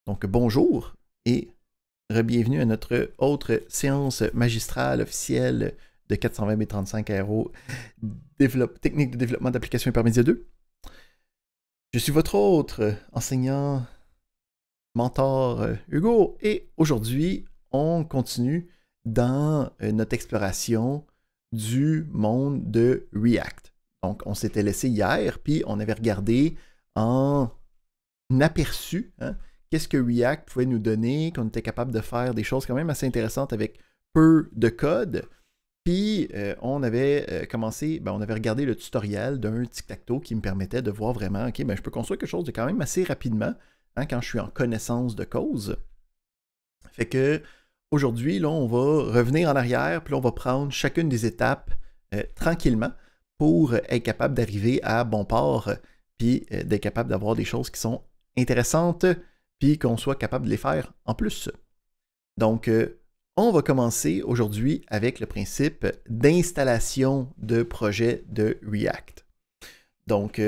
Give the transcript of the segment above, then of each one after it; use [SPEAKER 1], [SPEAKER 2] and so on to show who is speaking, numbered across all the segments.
[SPEAKER 1] Donc bonjour et bienvenue à notre autre séance magistrale officielle de 420 B35 Aéro, technique de développement d'applications Hypermedia 2. Je suis votre autre enseignant, mentor Hugo, et aujourd'hui, on continue dans notre exploration du monde de React. Donc, on s'était laissé hier, puis on avait regardé en aperçu qu'est-ce que React pouvait nous donner, qu'on était capable de faire des choses quand même assez intéressantes avec peu de code. Puis, on avait commencé, on avait regardé le tutoriel d'un tic-tac-toe qui me permettait de voir vraiment, OK, je peux construire quelque chose de quand même assez rapidement quand je suis en connaissance de cause. Fait que aujourd'hui, là, on va revenir en arrière, puis là, on va prendre chacune des étapes tranquillement pour être capable d'arriver à bon port, puis d'être capable d'avoir des choses qui sont intéressantes, puis qu'on soit capable de les faire en plus. Donc, on va commencer aujourd'hui avec le principe d'installation de projet de React. Donc,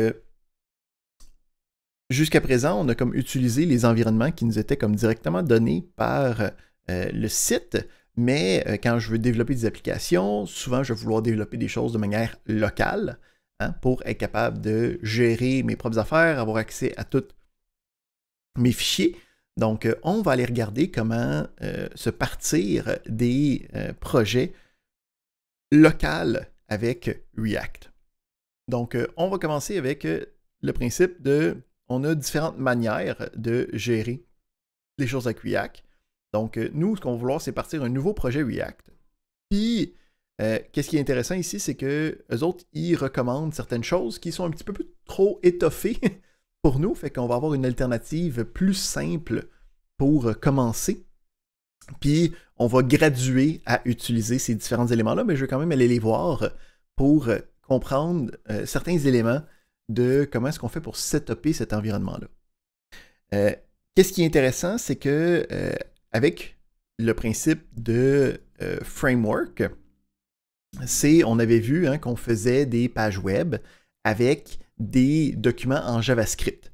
[SPEAKER 1] jusqu'à présent, on a comme utilisé les environnements qui nous étaient comme directement donnés par le site, mais quand je veux développer des applications, souvent je vais vouloir développer des choses de manière locale pour être capable de gérer mes propres affaires, avoir accès à tous mes fichiers. Donc, on va aller regarder comment se partir des projets locaux avec React. Donc, on va commencer avec le principe de... On a différentes manières de gérer les choses avec React. Donc, nous, ce qu'on va vouloir, c'est partir un nouveau projet React. Puis, qu'est-ce qui est intéressant ici, c'est que eux autres, ils recommandent certaines choses qui sont un petit peu plus trop étoffées pour nous. Fait qu'on va avoir une alternative plus simple pour commencer. Puis, on va graduer à utiliser ces différents éléments-là, mais je vais quand même aller les voir pour comprendre certains éléments de comment est-ce qu'on fait pour setuper cet environnement-là. Qu'est-ce qui est intéressant, c'est que avec le principe de framework, on avait vu qu'on faisait des pages web avec des documents en JavaScript.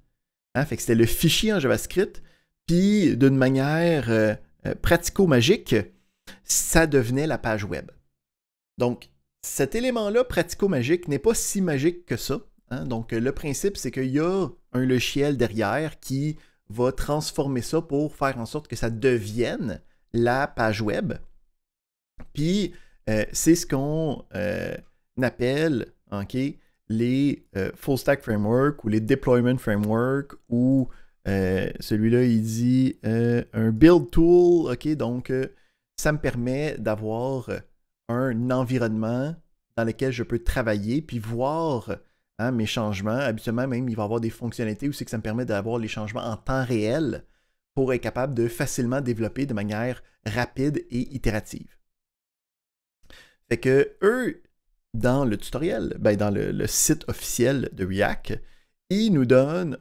[SPEAKER 1] Fait que c'était le fichier en JavaScript, puis d'une manière pratico-magique, ça devenait la page web. Donc, cet élément-là, pratico-magique, n'est pas si magique que ça. Donc, le principe, c'est qu'il y a un logiciel derrière qui va transformer ça pour faire en sorte que ça devienne la page web. Puis, c'est ce qu'on appelle les Full Stack Framework ou les Deployment Framework ou celui-là, il dit un Build Tool. Donc, ça me permet d'avoir un environnement dans lequel je peux travailler puis voir mes changements. Habituellement, même, il va y avoir des fonctionnalités aussi que ça me permet d'avoir les changements en temps réel pour être capable de facilement développer de manière rapide et itérative. Fait que eux, dans le tutoriel, dans le site officiel de React, ils nous donnent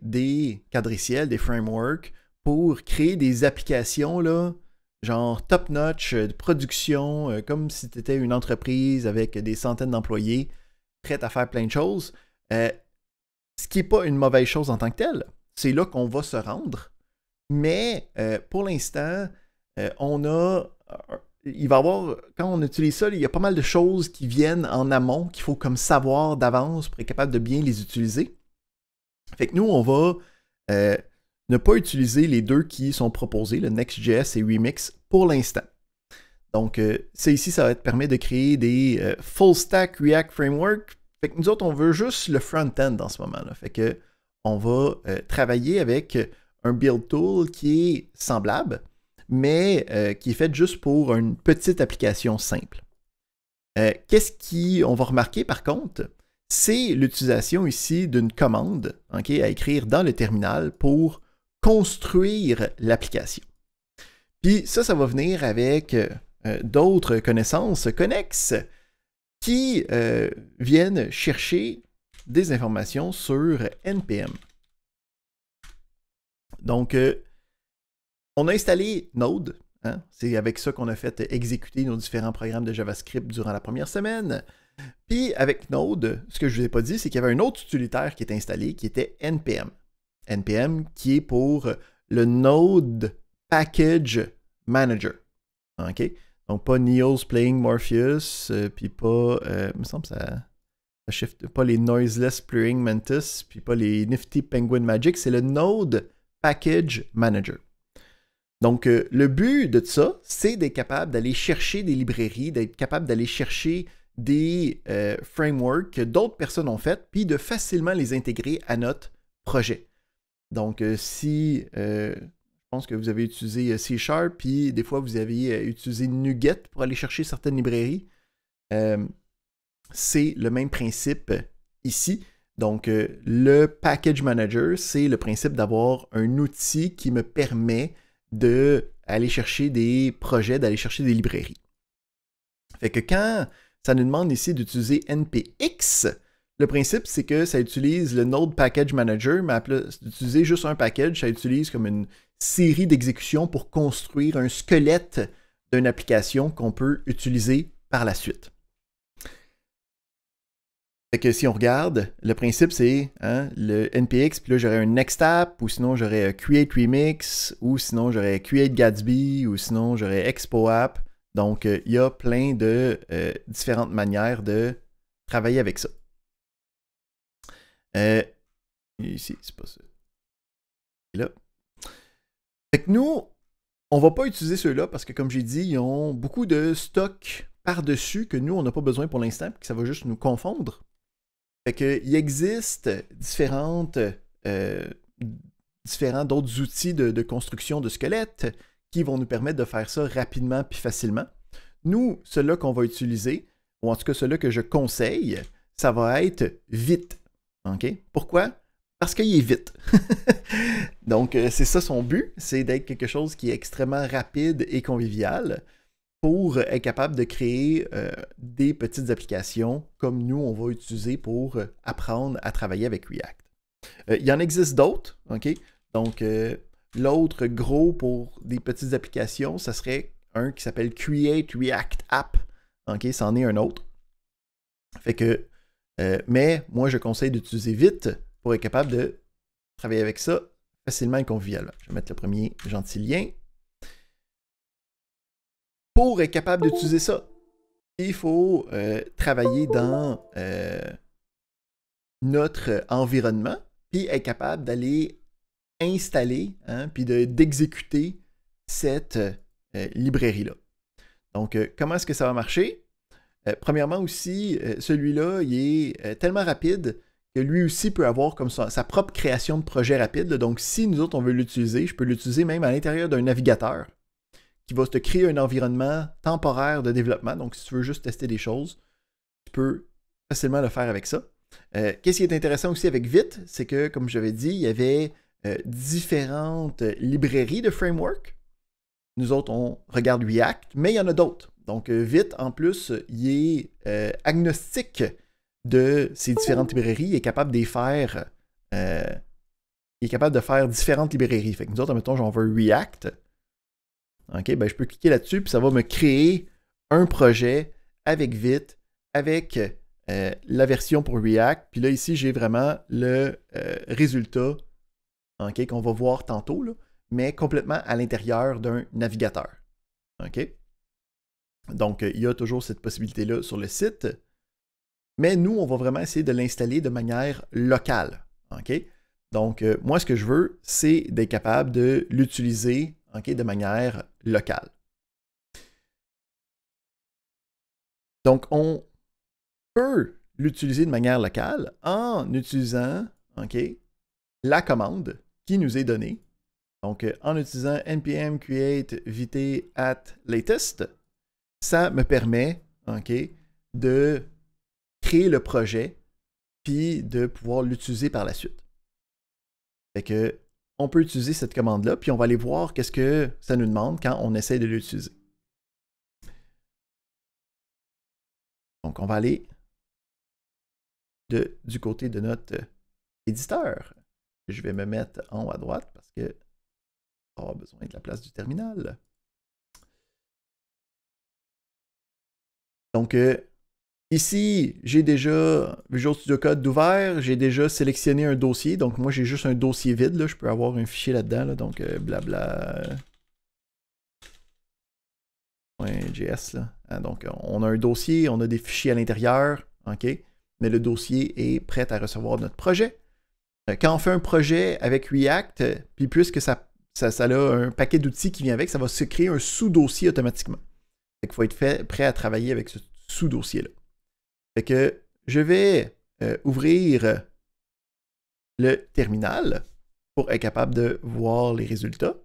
[SPEAKER 1] des quadriciels, des frameworks pour créer des applications là, genre top-notch, de production, comme si tu étais une entreprise avec des centaines d'employés, prête à faire plein de choses. Ce qui n'est pas une mauvaise chose en tant que telle. C'est là qu'on va se rendre. Mais pour l'instant, il va y avoir, quand on utilise ça, il y a pas mal de choses qui viennent en amont qu'il faut comme savoir d'avance pour être capable de bien les utiliser. Fait que nous, on va ne pas utiliser les deux qui sont proposés, le Next.js et Remix, pour l'instant. Donc, ça ici, ça va te permettre de créer des Full Stack React Framework. Fait que nous autres, on veut juste le front-end en ce moment-là. Fait que on va travailler avec un Build Tool qui est semblable, mais qui est fait juste pour une petite application simple. Qu'est-ce qu'on va remarquer par contre? C'est l'utilisation ici d'une commande à écrire dans le terminal pour construire l'application. Puis ça va venir avec d'autres connaissances connexes qui viennent chercher des informations sur NPM. Donc, on a installé Node. C'est avec ça qu'on a fait exécuter nos différents programmes de JavaScript durant la première semaine. Puis avec Node, ce que je ne vous ai pas dit, c'est qu'il y avait un autre utilitaire qui est installé, qui était NPM. NPM qui est pour le Node Package Manager. OK? Donc, pas Neo's Playing Morpheus, puis pas, il me semble que ça shift, pas les Noiseless Playing Mantis, puis pas les Nifty Penguin Magic, c'est le Node Package Manager. Donc, le but de ça, c'est d'être capable d'aller chercher des librairies, d'être capable d'aller chercher des frameworks que d'autres personnes ont fait, puis de facilement les intégrer à notre projet. Donc, si je pense que vous avez utilisé C#, puis des fois vous avez utilisé NuGet pour aller chercher certaines librairies, c'est le même principe ici. Donc, le Package Manager, c'est le principe d'avoir un outil qui me permet d'aller chercher des projets, d'aller chercher des librairies. Fait que quand ça nous demande ici d'utiliser NPX, le principe, c'est que ça utilise le Node Package Manager, mais d'utiliser juste un package, ça utilise comme une série d'exécutions pour construire un squelette d'une application qu'on peut utiliser par la suite. Fait que si on regarde, le principe c'est le NPX, puis là j'aurais un Next App, ou sinon j'aurais Create Remix, ou sinon j'aurais Create Gatsby, ou sinon j'aurais Expo App. Donc il y a plein de différentes manières de travailler avec ça. Ici, c'est pas ça. Et là. Fait que nous, on va pas utiliser ceux-là parce que comme j'ai dit, ils ont beaucoup de stock par-dessus que nous, on n'a pas besoin pour l'instant, puis que ça va juste nous confondre. Fait qu'il existe différents d'autres outils de construction de squelettes qui vont nous permettre de faire ça rapidement puis facilement. Nous, ceux-là qu'on va utiliser, ou en tout cas ceux-là que je conseille, ça va être vite. Okay? Pourquoi? Parce qu'il est vite. Donc, c'est ça son but, c'est d'être quelque chose qui est extrêmement rapide et convivial pour être capable de créer des petites applications comme nous, on va utiliser pour apprendre à travailler avec React. Il y en existe d'autres, OK? Donc, l'autre gros pour des petites applications, ça serait un qui s'appelle Create React App. OK? C'en est un autre. Fait que, mais moi, je conseille d'utiliser vite pour être capable de travailler avec ça facilement et convivialement. Je vais mettre le premier gentil lien. Pour être capable d'utiliser ça, il faut travailler dans notre environnement, puis être capable d'aller installer, puis d'exécuter cette librairie-là. Donc, comment est-ce que ça va marcher? Premièrement aussi, celui-là, il est tellement rapide que lui aussi peut avoir comme sa propre création de projet rapide. Donc, si nous autres, on veut l'utiliser, je peux l'utiliser même à l'intérieur d'un navigateur qui va te créer un environnement temporaire de développement. Donc, si tu veux juste tester des choses, tu peux facilement le faire avec ça. Qu'est-ce qui est intéressant aussi avec Vite, c'est que, comme j'avais dit, il y avait différentes librairies de framework. Nous autres, on regarde React, mais il y en a d'autres. Donc, Vite, en plus, il est agnostique de ces différentes librairies. Il est capable de faire, différentes librairies. Fait que nous autres, admettons, j'en veux React. OK, ben je peux cliquer là-dessus, puis ça va me créer un projet avec Vite, avec la version pour React. Puis là, ici, j'ai vraiment le résultat qu'on va voir tantôt, là, mais complètement à l'intérieur d'un navigateur. OK? Donc, il y a toujours cette possibilité-là sur le site. Mais nous, on va vraiment essayer de l'installer de manière locale. OK? Donc, moi, ce que je veux, c'est d'être capable de l'utiliser de manière locale. Donc, on peut l'utiliser de manière locale en utilisant la commande qui nous est donnée. Donc, en utilisant npm create vite at latest, ça me permet de créer le projet puis de pouvoir l'utiliser par la suite. Fait que on peut utiliser cette commande-là, puis on va aller voir qu'est-ce que ça nous demande quand on essaie de l'utiliser. Donc, on va aller du côté de notre éditeur. Je vais me mettre en haut à droite parce que on va avoir besoin de la place du terminal. Donc, Ici, j'ai déjà Visual Studio Code d'ouvert, j'ai déjà sélectionné un dossier, donc moi j'ai juste un dossier vide, là. Je peux avoir un fichier là-dedans, là, donc blabla. .js, là. Ah, donc on a un dossier, on a des fichiers à l'intérieur, ok, mais le dossier est prêt à recevoir notre projet. Quand on fait un projet avec React, puis puisque ça a un paquet d'outils qui vient avec, ça va se créer un sous-dossier automatiquement. Fait qu'il faut être prêt à travailler avec ce sous-dossier-là. Fait que je vais ouvrir le terminal pour être capable de voir les résultats.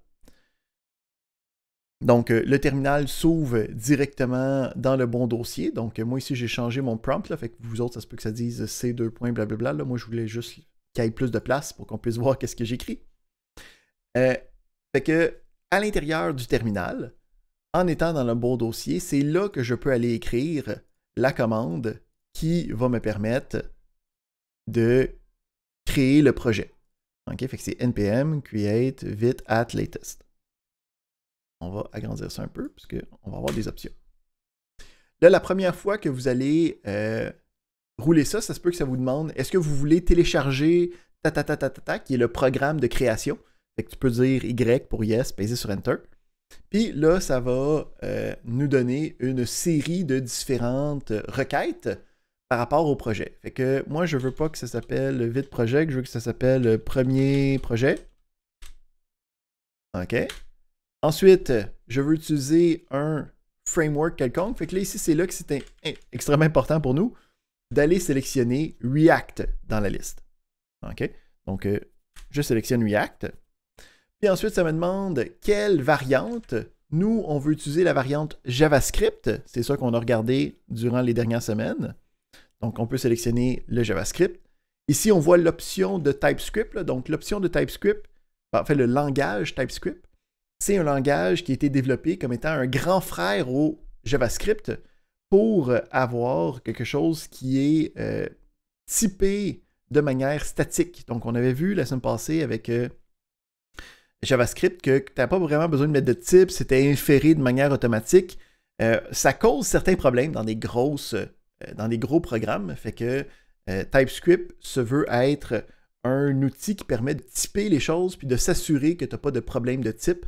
[SPEAKER 1] Donc, le terminal s'ouvre directement dans le bon dossier. Donc, moi ici, j'ai changé mon prompt. Là, fait que vous autres, ça se peut que ça dise C2. Blablabla. Là, moi, je voulais juste qu'il y ait plus de place pour qu'on puisse voir qu'est-ce que j'écris. Fait que, à l'intérieur du terminal, en étant dans le bon dossier, c'est là que je peux aller écrire la commande qui va me permettre de créer le projet. OK? Fait que c'est npm create vite at latest. On va agrandir ça un peu, puisqu'on va avoir des options. Là, la première fois que vous allez rouler ça, ça se peut que ça vous demande, est-ce que vous voulez télécharger qui est le programme de création? Fait que tu peux dire Y pour Yes, peser sur Enter. Puis là, ça va nous donner une série de différentes requêtes par rapport au projet. Fait que moi, je ne veux pas que ça s'appelle Vite Project, je veux que ça s'appelle Premier Projet. OK. Ensuite, je veux utiliser un framework quelconque. Fait que là, ici, c'est là que c'est extrêmement important pour nous d'aller sélectionner React dans la liste. OK? Donc, je sélectionne React. Puis ensuite, ça me demande quelle variante. Nous, on veut utiliser la variante JavaScript. C'est ça qu'on a regardé durant les dernières semaines. Donc, on peut sélectionner le JavaScript. Ici, on voit l'option de TypeScript. Là. Donc, l'option de TypeScript, en fait, le langage TypeScript, c'est un langage qui a été développé comme étant un grand frère au JavaScript pour avoir quelque chose qui est typé de manière statique. Donc, on avait vu la semaine passée avec JavaScript que tu n'as pas vraiment besoin de mettre de type, c'était inféré de manière automatique. Ça cause certains problèmes dans des gros programmes. Fait que TypeScript se veut être un outil qui permet de typer les choses puis de s'assurer que tu n'as pas de problème de type.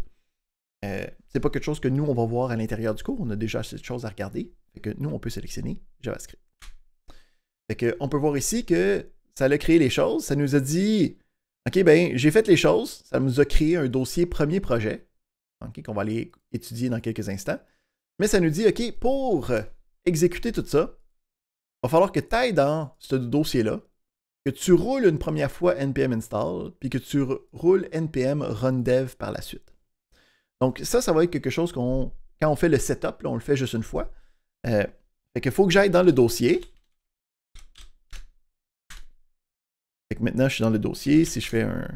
[SPEAKER 1] C'est pas quelque chose que nous, on va voir à l'intérieur du cours. On a déjà assez de choses à regarder. Fait que nous, on peut sélectionner JavaScript. Fait que, on peut voir ici que ça a créé les choses. Ça nous a dit, OK, ben, j'ai fait les choses. Ça nous a créé un dossier premier projet, okay, qu'on va aller étudier dans quelques instants. Mais ça nous dit, OK, pour exécuter tout ça, il va falloir que tu ailles dans ce dossier-là, que tu roules une première fois npm install, puis que tu roules npm run dev par la suite. Donc ça va être quelque chose quand on fait le setup, là, on le fait juste une fois. Fait qu'il faut que j'aille dans le dossier. Fait que maintenant, je suis dans le dossier. Si je fais un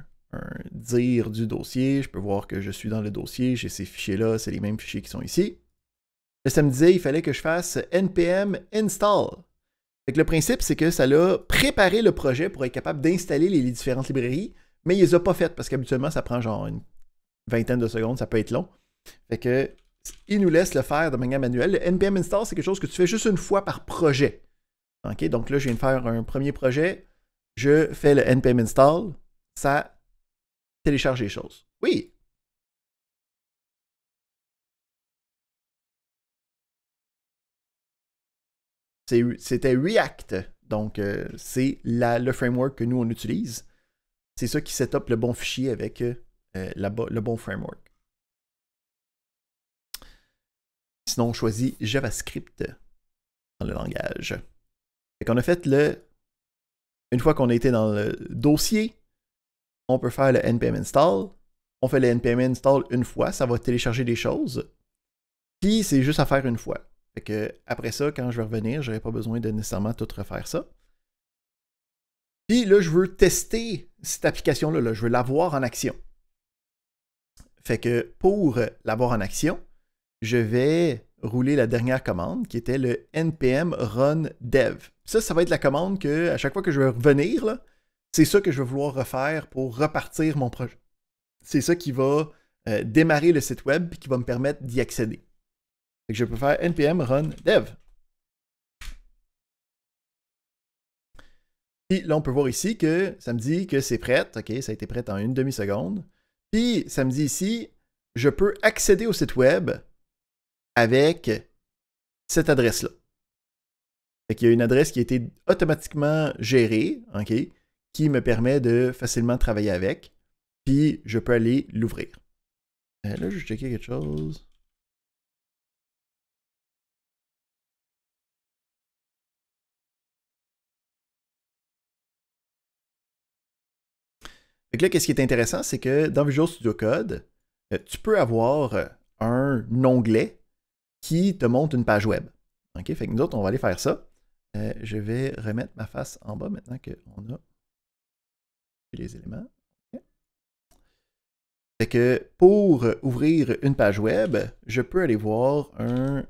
[SPEAKER 1] dir du dossier, je peux voir que je suis dans le dossier. J'ai ces fichiers-là, c'est les mêmes fichiers qui sont ici. Là, ça me disait qu'il fallait que je fasse npm install. Fait que le principe, c'est que ça a préparé le projet pour être capable d'installer les différentes librairies, mais il les a pas faites parce qu'habituellement, ça prend genre une vingtaine de secondes, ça peut être long. Fait que il nous laisse le faire de manière manuelle. Le npm install, c'est quelque chose que tu fais juste une fois par projet. OK? Donc là, je viens de faire un premier projet. Je fais le npm install. Ça télécharge les choses. Oui! C'était React. Donc, c'est le framework que nous, on utilise. C'est ça qui set up le bon fichier avec le bon framework. Sinon, on choisit JavaScript dans le langage. Fait qu'on a fait une fois qu'on a été dans le dossier, on peut faire le npm install. On fait le npm install une fois, ça va télécharger des choses. Puis c'est juste à faire une fois. Fait que après ça, quand je vais revenir, je n'aurai pas besoin de nécessairement tout refaire ça. Puis là, je veux tester cette application-là, là. Je veux l'avoir en action. Fait que pour l'avoir en action, je vais rouler la dernière commande qui était le npm run dev. Ça va être la commande que à chaque fois que je vais revenir, c'est ça que je vais vouloir refaire pour repartir mon projet. C'est ça qui va démarrer le site web et qui va me permettre d'y accéder. Fait que je peux faire npm run dev. Puis là, on peut voir ici que ça me dit que c'est prêt. OK, ça a été prêt en une demi-seconde. Puis ça me dit ici, je peux accéder au site web avec cette adresse-là. Fait qu'il y a une adresse qui a été automatiquement gérée, OK, qui me permet de facilement travailler avec. Puis je peux aller l'ouvrir. Là, je vais checker quelque chose. Fait que là, qu'est-ce qui est intéressant, c'est que dans Visual Studio Code, tu peux avoir un onglet qui te montre une page web. OK? Fait que nous autres, on va aller faire ça. Je vais remettre ma face en bas maintenant qu'on a les éléments. Okay. Fait que pour ouvrir une page web, je peux aller voir un...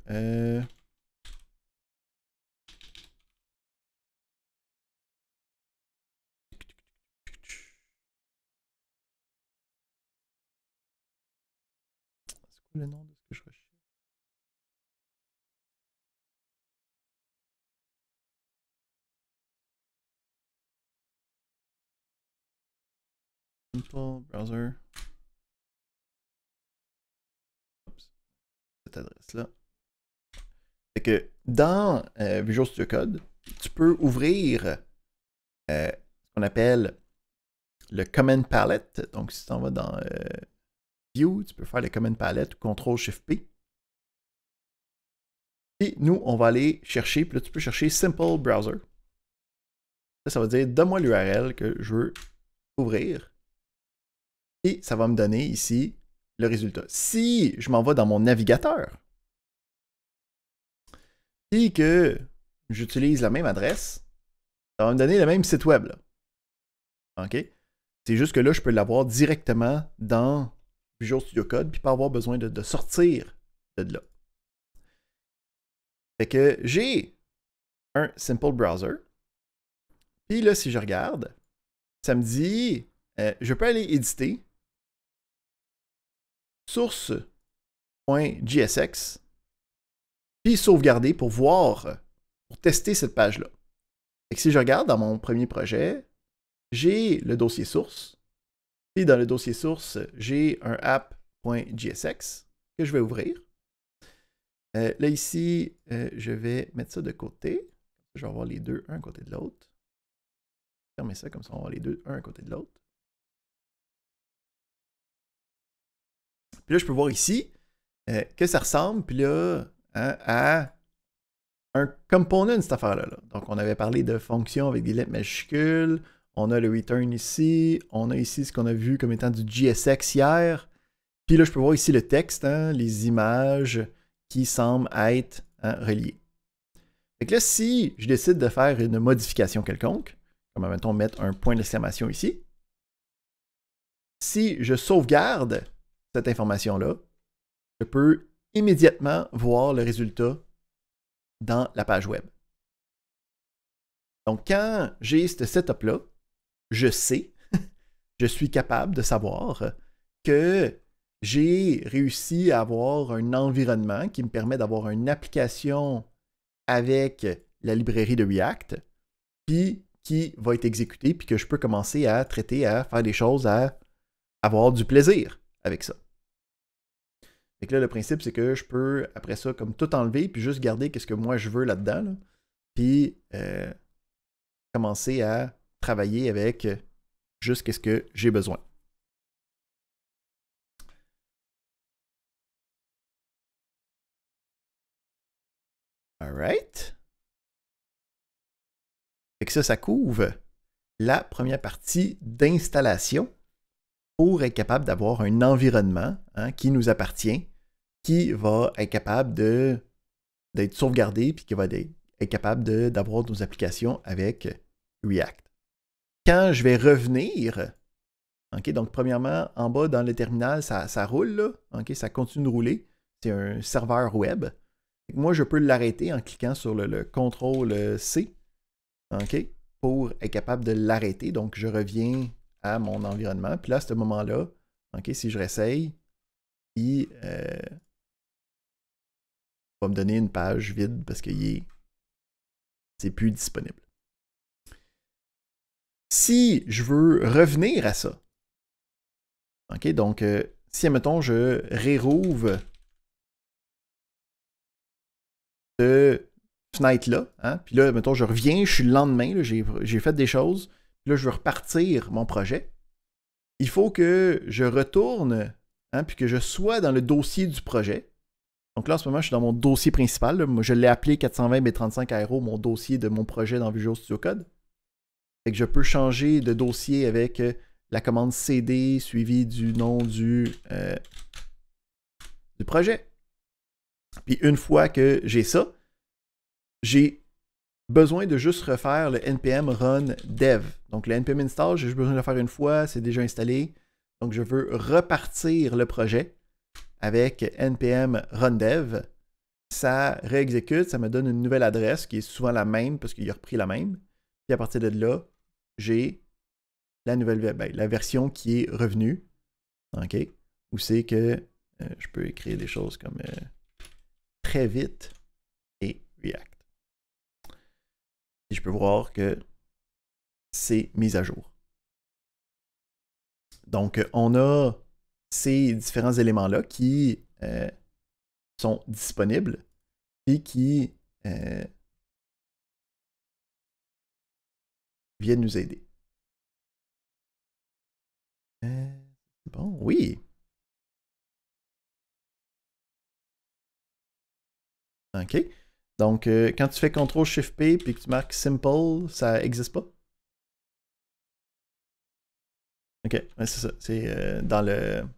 [SPEAKER 1] C'est quoi le nom de ce que je recherche? Simple Browser. Oups. Cette adresse-là. Fait que dans Visual Studio Code, tu peux ouvrir ce qu'on appelle le Command Palette. Donc, si tu en vas dans View, tu peux faire le Command Palette ou Ctrl-Shift-P. Et nous, on va aller chercher, puis là, tu peux chercher Simple Browser. Là, ça va dire, donne-moi l'URL que je veux ouvrir. Et ça va me donner ici le résultat. Si je m'en vais dans mon navigateur, et que j'utilise la même adresse, ça va me donner le même site web. Là. OK? C'est juste que là, je peux l'avoir directement dans Visual Studio Code, puis pas avoir besoin de sortir de là. Fait que j'ai un Simple Browser. Puis là, si je regarde, ça me dit, je peux aller éditer source.jsx, puis sauvegarder pour voir, pour tester cette page-là. Fait que si je regarde dans mon premier projet, j'ai le dossier source. Puis dans le dossier source, j'ai un app.jsx que je vais ouvrir. Là, ici, je vais mettre ça de côté. Je vais avoir les deux, un à côté de l'autre. Fermer ça, comme ça, on va avoir les deux, un à côté de l'autre. Puis là, je peux voir ici que ça ressemble, puis là, à un component, cette affaire-là. Là. Donc, on avait parlé de fonctions avec des lettres majuscules. On a le return ici. On a ici ce qu'on a vu comme étant du JSX hier. Puis là, je peux voir ici le texte, hein, les images qui semblent être reliées. Fait que là, si je décide de faire une modification quelconque, comme mettons mettre un point d'exclamation ici, si je sauvegarde cette information-là, je peux immédiatement voir le résultat dans la page web. Donc, quand j'ai ce setup-là, je sais, je suis capable de savoir que j'ai réussi à avoir un environnement qui me permet d'avoir une application avec la librairie de React, puis qui va être exécutée, puis que je peux commencer à traiter, à faire des choses, à avoir du plaisir avec ça. Fait que là, le principe, c'est que je peux, après ça, comme tout enlever, puis juste garder ce que moi je veux là-dedans, là, puis commencer à travailler avec juste ce que j'ai besoin. Alright. Fait que ça couvre la première partie d'installation pour être capable d'avoir un environnement qui nous appartient, qui va être capable d'être sauvegardé, puis qui va être capable d'avoir nos applications avec React. Quand je vais revenir, okay, donc premièrement, en bas dans le terminal, ça roule, là, okay, ça continue de rouler. C'est un serveur web. Moi, je peux l'arrêter en cliquant sur le CTRL-C, okay, pour être capable de l'arrêter. Donc, je reviens à mon environnement. Puis là, à ce moment-là, okay, si je réessaye, il va me donner une page vide parce que c'est plus disponible. Si je veux revenir à ça, OK, donc si, admettons, je réouvre cette fenêtre-là, hein, puis là, admettons, je reviens, je suis le lendemain, j'ai fait des choses, puis là, je veux repartir mon projet, il faut que je retourne, hein, puis que je sois dans le dossier du projet. Donc là, en ce moment, je suis dans mon dossier principal. Là. Moi, je l'ai appelé 420B35 Aero, mon dossier de mon projet dans Visual Studio Code. Fait que je peux changer de dossier avec la commande CD suivie du nom du projet. Puis une fois que j'ai ça, j'ai besoin de juste refaire le npm run dev. Donc le npm install, j'ai juste besoin de le faire une fois, c'est déjà installé. Donc je veux repartir le projet avec npm run dev. Ça réexécute, ça me donne une nouvelle adresse qui est souvent la même parce qu'il a repris la même. Puis à partir de là, j'ai la nouvelle la version qui est revenue. OK? Où c'est que je peux écrire des choses comme très vite et React. Et je peux voir que c'est mis à jour. Donc, on a ces différents éléments-là qui sont disponibles et qui viennent nous aider. Bon, oui. OK. Donc, quand tu fais CTRL-SHIFT-P et que tu marques Simple, ça n'existe pas? OK, ouais, c'est ça. C'est dans le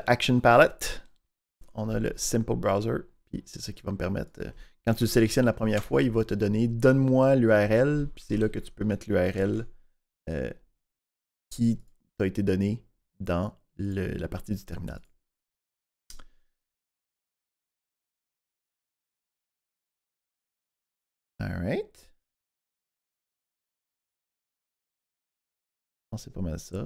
[SPEAKER 1] Action Palette, on a le Simple Browser. Puis c'est ça qui va me permettre... quand tu le sélectionnes la première fois, il va te donner « Donne-moi l'URL », puis c'est là que tu peux mettre l'URL qui t'a été donné dans la partie du terminal. Alright. C'est pas mal ça.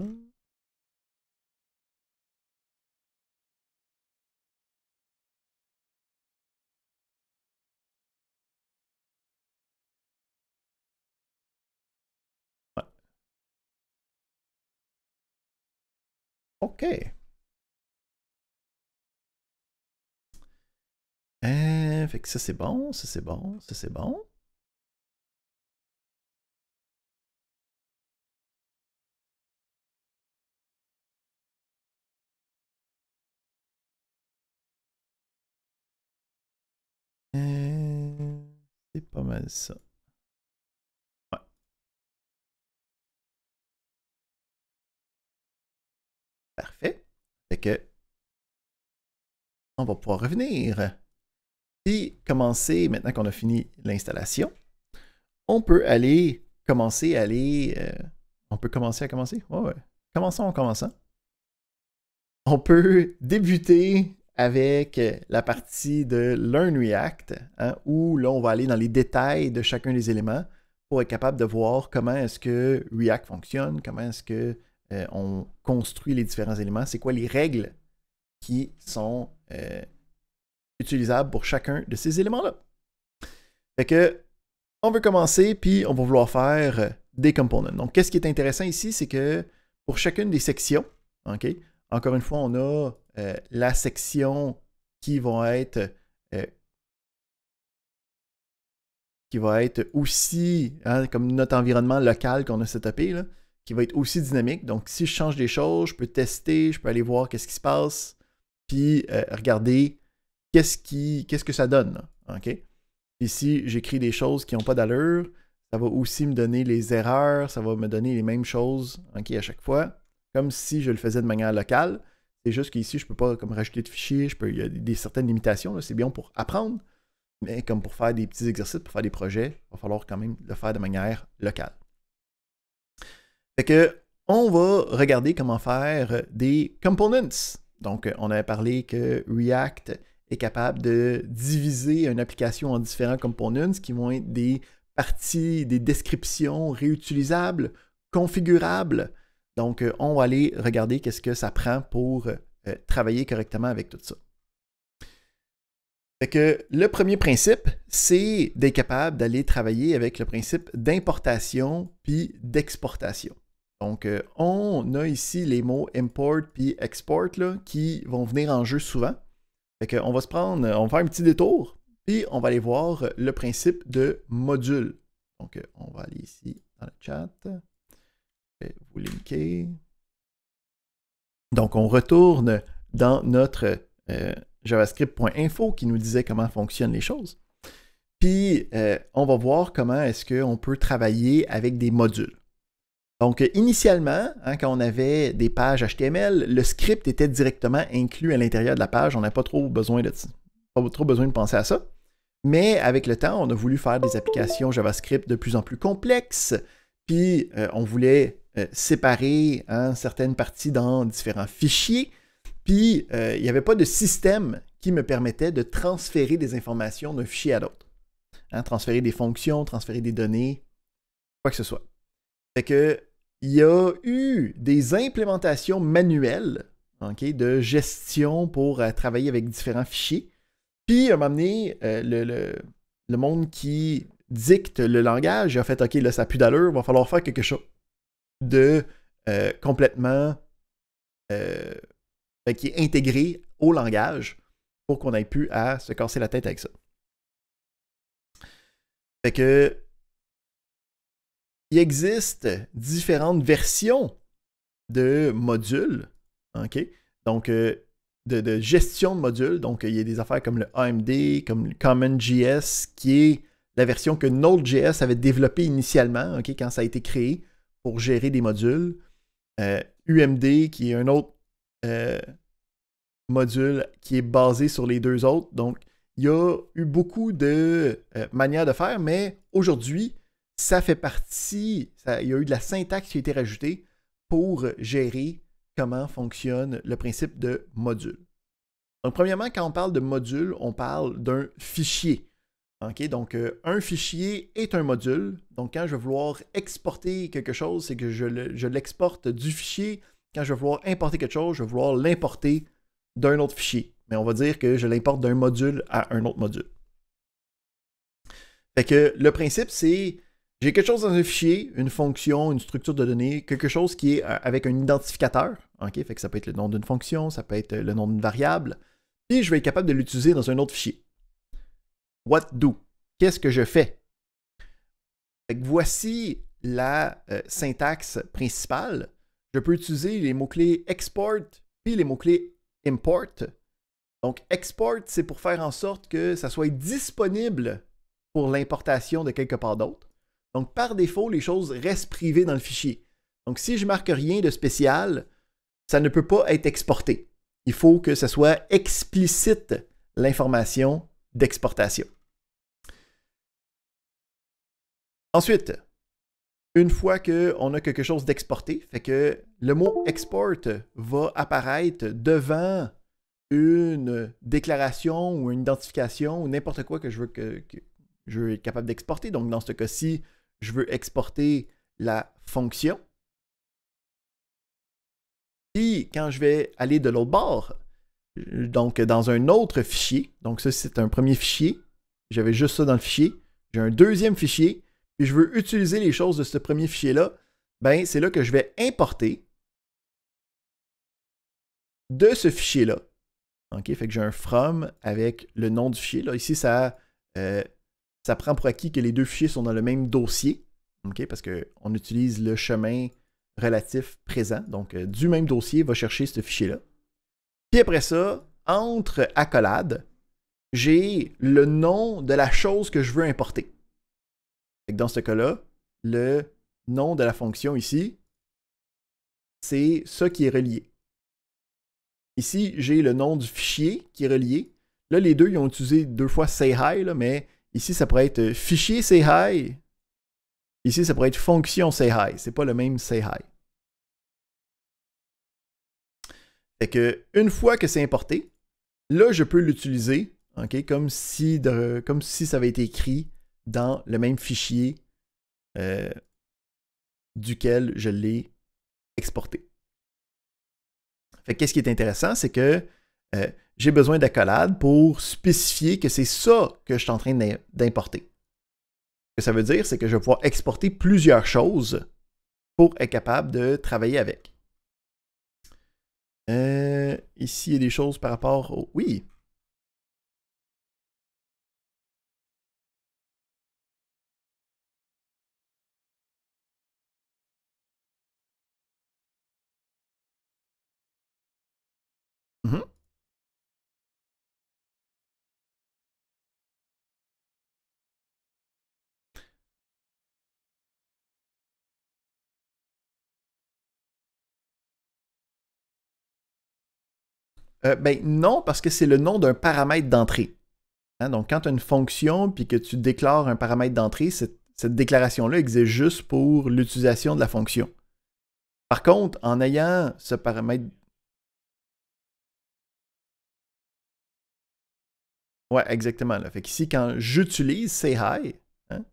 [SPEAKER 1] Ouais. OK. Fait que ça c'est bon, ça c'est bon, ça c'est bon. C'est pas mal ça. Ouais. Parfait. Fait que on va pouvoir revenir. Puis commencer, maintenant qu'on a fini l'installation, on peut aller commencer à aller. On peut commencer à commencer? Ouais. Commençons en commençant. On peut débuter avec la partie de Learn React, hein, où là, on va aller dans les détails de chacun des éléments pour être capable de voir comment est-ce que React fonctionne, comment est-ce que on construit les différents éléments, c'est quoi les règles qui sont utilisables pour chacun de ces éléments-là. Fait que, on veut commencer, puis on va vouloir faire des components. Donc, qu'est-ce qui est intéressant ici, c'est que pour chacune des sections, OK, encore une fois, on a la section qui va être aussi, hein, comme notre environnement local qu'on a setupé, là, qui va être aussi dynamique. Donc, si je change des choses, je peux tester, je peux aller voir qu'est-ce qui se passe, puis regarder qu'est-ce que ça donne. Là, OK? Puis si j'écris des choses qui n'ont pas d'allure, ça va aussi me donner les erreurs, ça va me donner les mêmes choses, OK, à chaque fois, comme si je le faisais de manière locale. C'est juste qu'ici, je ne peux pas comme rajouter de fichiers, il y a certaines limitations, c'est bien pour apprendre, mais comme pour faire des petits exercices, pour faire des projets, il va falloir quand même le faire de manière locale. Fait que, on va regarder comment faire des components. Donc, on avait parlé que React est capable de diviser une application en différents components qui vont être des parties, des descriptions réutilisables, configurables. Donc, on va aller regarder qu'est-ce que ça prend pour travailler correctement avec tout ça. Fait que le premier principe, c'est d'être capable d'aller travailler avec le principe d'importation puis d'exportation. Donc, on a ici les mots import puis export là, qui vont venir en jeu souvent. Fait qu'on va on va faire un petit détour, puis on va aller voir le principe de module. Donc, on va aller ici dans le chat. Je vais vous linker. Donc, on retourne dans notre javascript.info qui nous disait comment fonctionnent les choses. Puis, on va voir comment est-ce qu'on peut travailler avec des modules. Donc, initialement, quand on avait des pages HTML, le script était directement inclus à l'intérieur de la page. On n'a pas trop besoin de penser à ça. Mais avec le temps, on a voulu faire des applications JavaScript de plus en plus complexes. Puis, on voulait séparer certaines parties dans différents fichiers. Puis, il n'y avait pas de système qui me permettait de transférer des informations d'un fichier à l'autre. Transférer des fonctions, transférer des données, quoi que ce soit. Fait que, il y a eu des implémentations manuelles de gestion pour travailler avec différents fichiers. Puis, à un moment donné, le monde qui dicte le langage a fait « OK, là, ça n'a plus d'allure, il va falloir faire quelque chose de complètement qui est intégré au langage pour qu'on n'ait plus à se casser la tête avec ça. » Fait que il existe différentes versions de modules, OK? Donc, de gestion de modules. Donc, il y a des affaires comme le AMD, comme le CommonJS, qui est la version que Node.js avait développée initialement, OK, quand ça a été créé pour gérer des modules. UMD, qui est un autre module qui est basé sur les deux autres. Donc, il y a eu beaucoup de manières de faire, mais aujourd'hui, ça fait partie, il y a eu de la syntaxe qui a été rajoutée pour gérer comment fonctionne le principe de module. Donc, premièrement, quand on parle de module, on parle d'un fichier. Okay? Donc, un fichier est un module. Donc, quand je vais vouloir exporter quelque chose, c'est que je l'exporte du fichier. Quand je vais vouloir importer quelque chose, je vais vouloir l'importer d'un autre fichier. Mais on va dire que je l'importe d'un module à un autre module. Fait que le principe, c'est j'ai quelque chose dans un fichier, une fonction, une structure de données, quelque chose qui est avec un identificateur. Okay? Fait que ça peut être le nom d'une fonction, ça peut être le nom d'une variable. Puis je vais être capable de l'utiliser dans un autre fichier. What do? Qu'est-ce que je fais? Fait que voici la syntaxe principale. Je peux utiliser les mots-clés export puis les mots-clés import. Donc, export, c'est pour faire en sorte que ça soit disponible pour l'importation de quelque part d'autre. Donc, par défaut, les choses restent privées dans le fichier. Donc, si je ne marque rien de spécial, ça ne peut pas être exporté. Il faut que ce soit explicite l'information d'exportation. Ensuite, une fois qu'on a quelque chose d'exporté, fait que le mot export va apparaître devant une déclaration ou une identification ou n'importe quoi que je veux être capable d'exporter. Donc, dans ce cas-ci, je veux exporter la fonction. Puis, quand je vais aller de l'autre bord, donc dans un autre fichier, donc ça, c'est un premier fichier, j'avais juste ça dans le fichier, j'ai un deuxième fichier, puis je veux utiliser les choses de ce premier fichier-là, ben c'est là que je vais importer de ce fichier-là. OK, fait que j'ai un from avec le nom du fichier. Là, ici, ça prend pour acquis que les deux fichiers sont dans le même dossier, okay, parce qu'on utilise le chemin relatif présent. Donc, du même dossier, va chercher ce fichier-là. Puis après ça, entre accolades, j'ai le nom de la chose que je veux importer. Fait que dans ce cas-là, le nom de la fonction ici, c'est ça qui est relié. Ici, j'ai le nom du fichier qui est relié. Là, les deux, ils ont utilisé deux fois say hi, là, mais ici, ça pourrait être fichier say hi. Ici, ça pourrait être fonction say hi. C'est pas le même say hi. Fait que une fois que c'est importé, là, je peux l'utiliser, okay, comme si ça avait été écrit dans le même fichier duquel je l'ai exporté. Fait que qu'est-ce qui est intéressant, c'est que j'ai besoin d'accolade pour spécifier que c'est ça que je suis en train d'importer. Ce que ça veut dire, c'est que je vais pouvoir exporter plusieurs choses pour être capable de travailler avec. Ici, il y a des choses par rapport au... Oui. Mm-hmm. Ben non, parce que c'est le nom d'un paramètre d'entrée. Hein, donc, quand tu as une fonction puis que tu déclares un paramètre d'entrée, cette déclaration-là existe juste pour l'utilisation de la fonction. Par contre, en ayant ce paramètre... Ouais, exactement. Là. Fait qu'ici, quand j'utilise say hi, hein,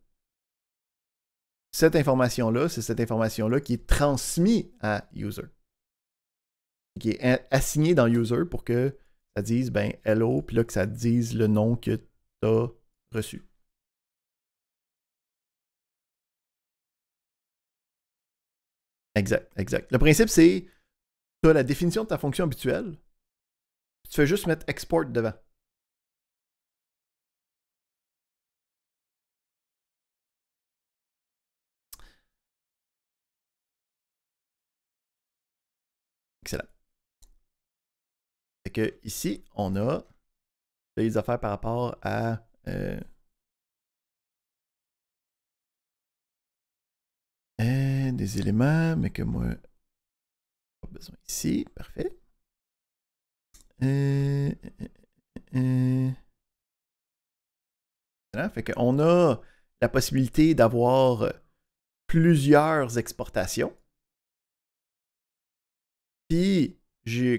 [SPEAKER 1] cette information-là, c'est cette information-là qui est transmise à user. Qui est assignée dans user pour que ça dise ben hello, puis là que ça dise le nom que tu as reçu. Exact, exact. Le principe, c'est tu as la définition de ta fonction habituelle, tu fais juste mettre export devant. Excellent. Fait que ici, on a les affaires par rapport à des éléments, mais que moi, pas besoin ici. Parfait. Fait qu'on a la possibilité d'avoir plusieurs exportations. Puis,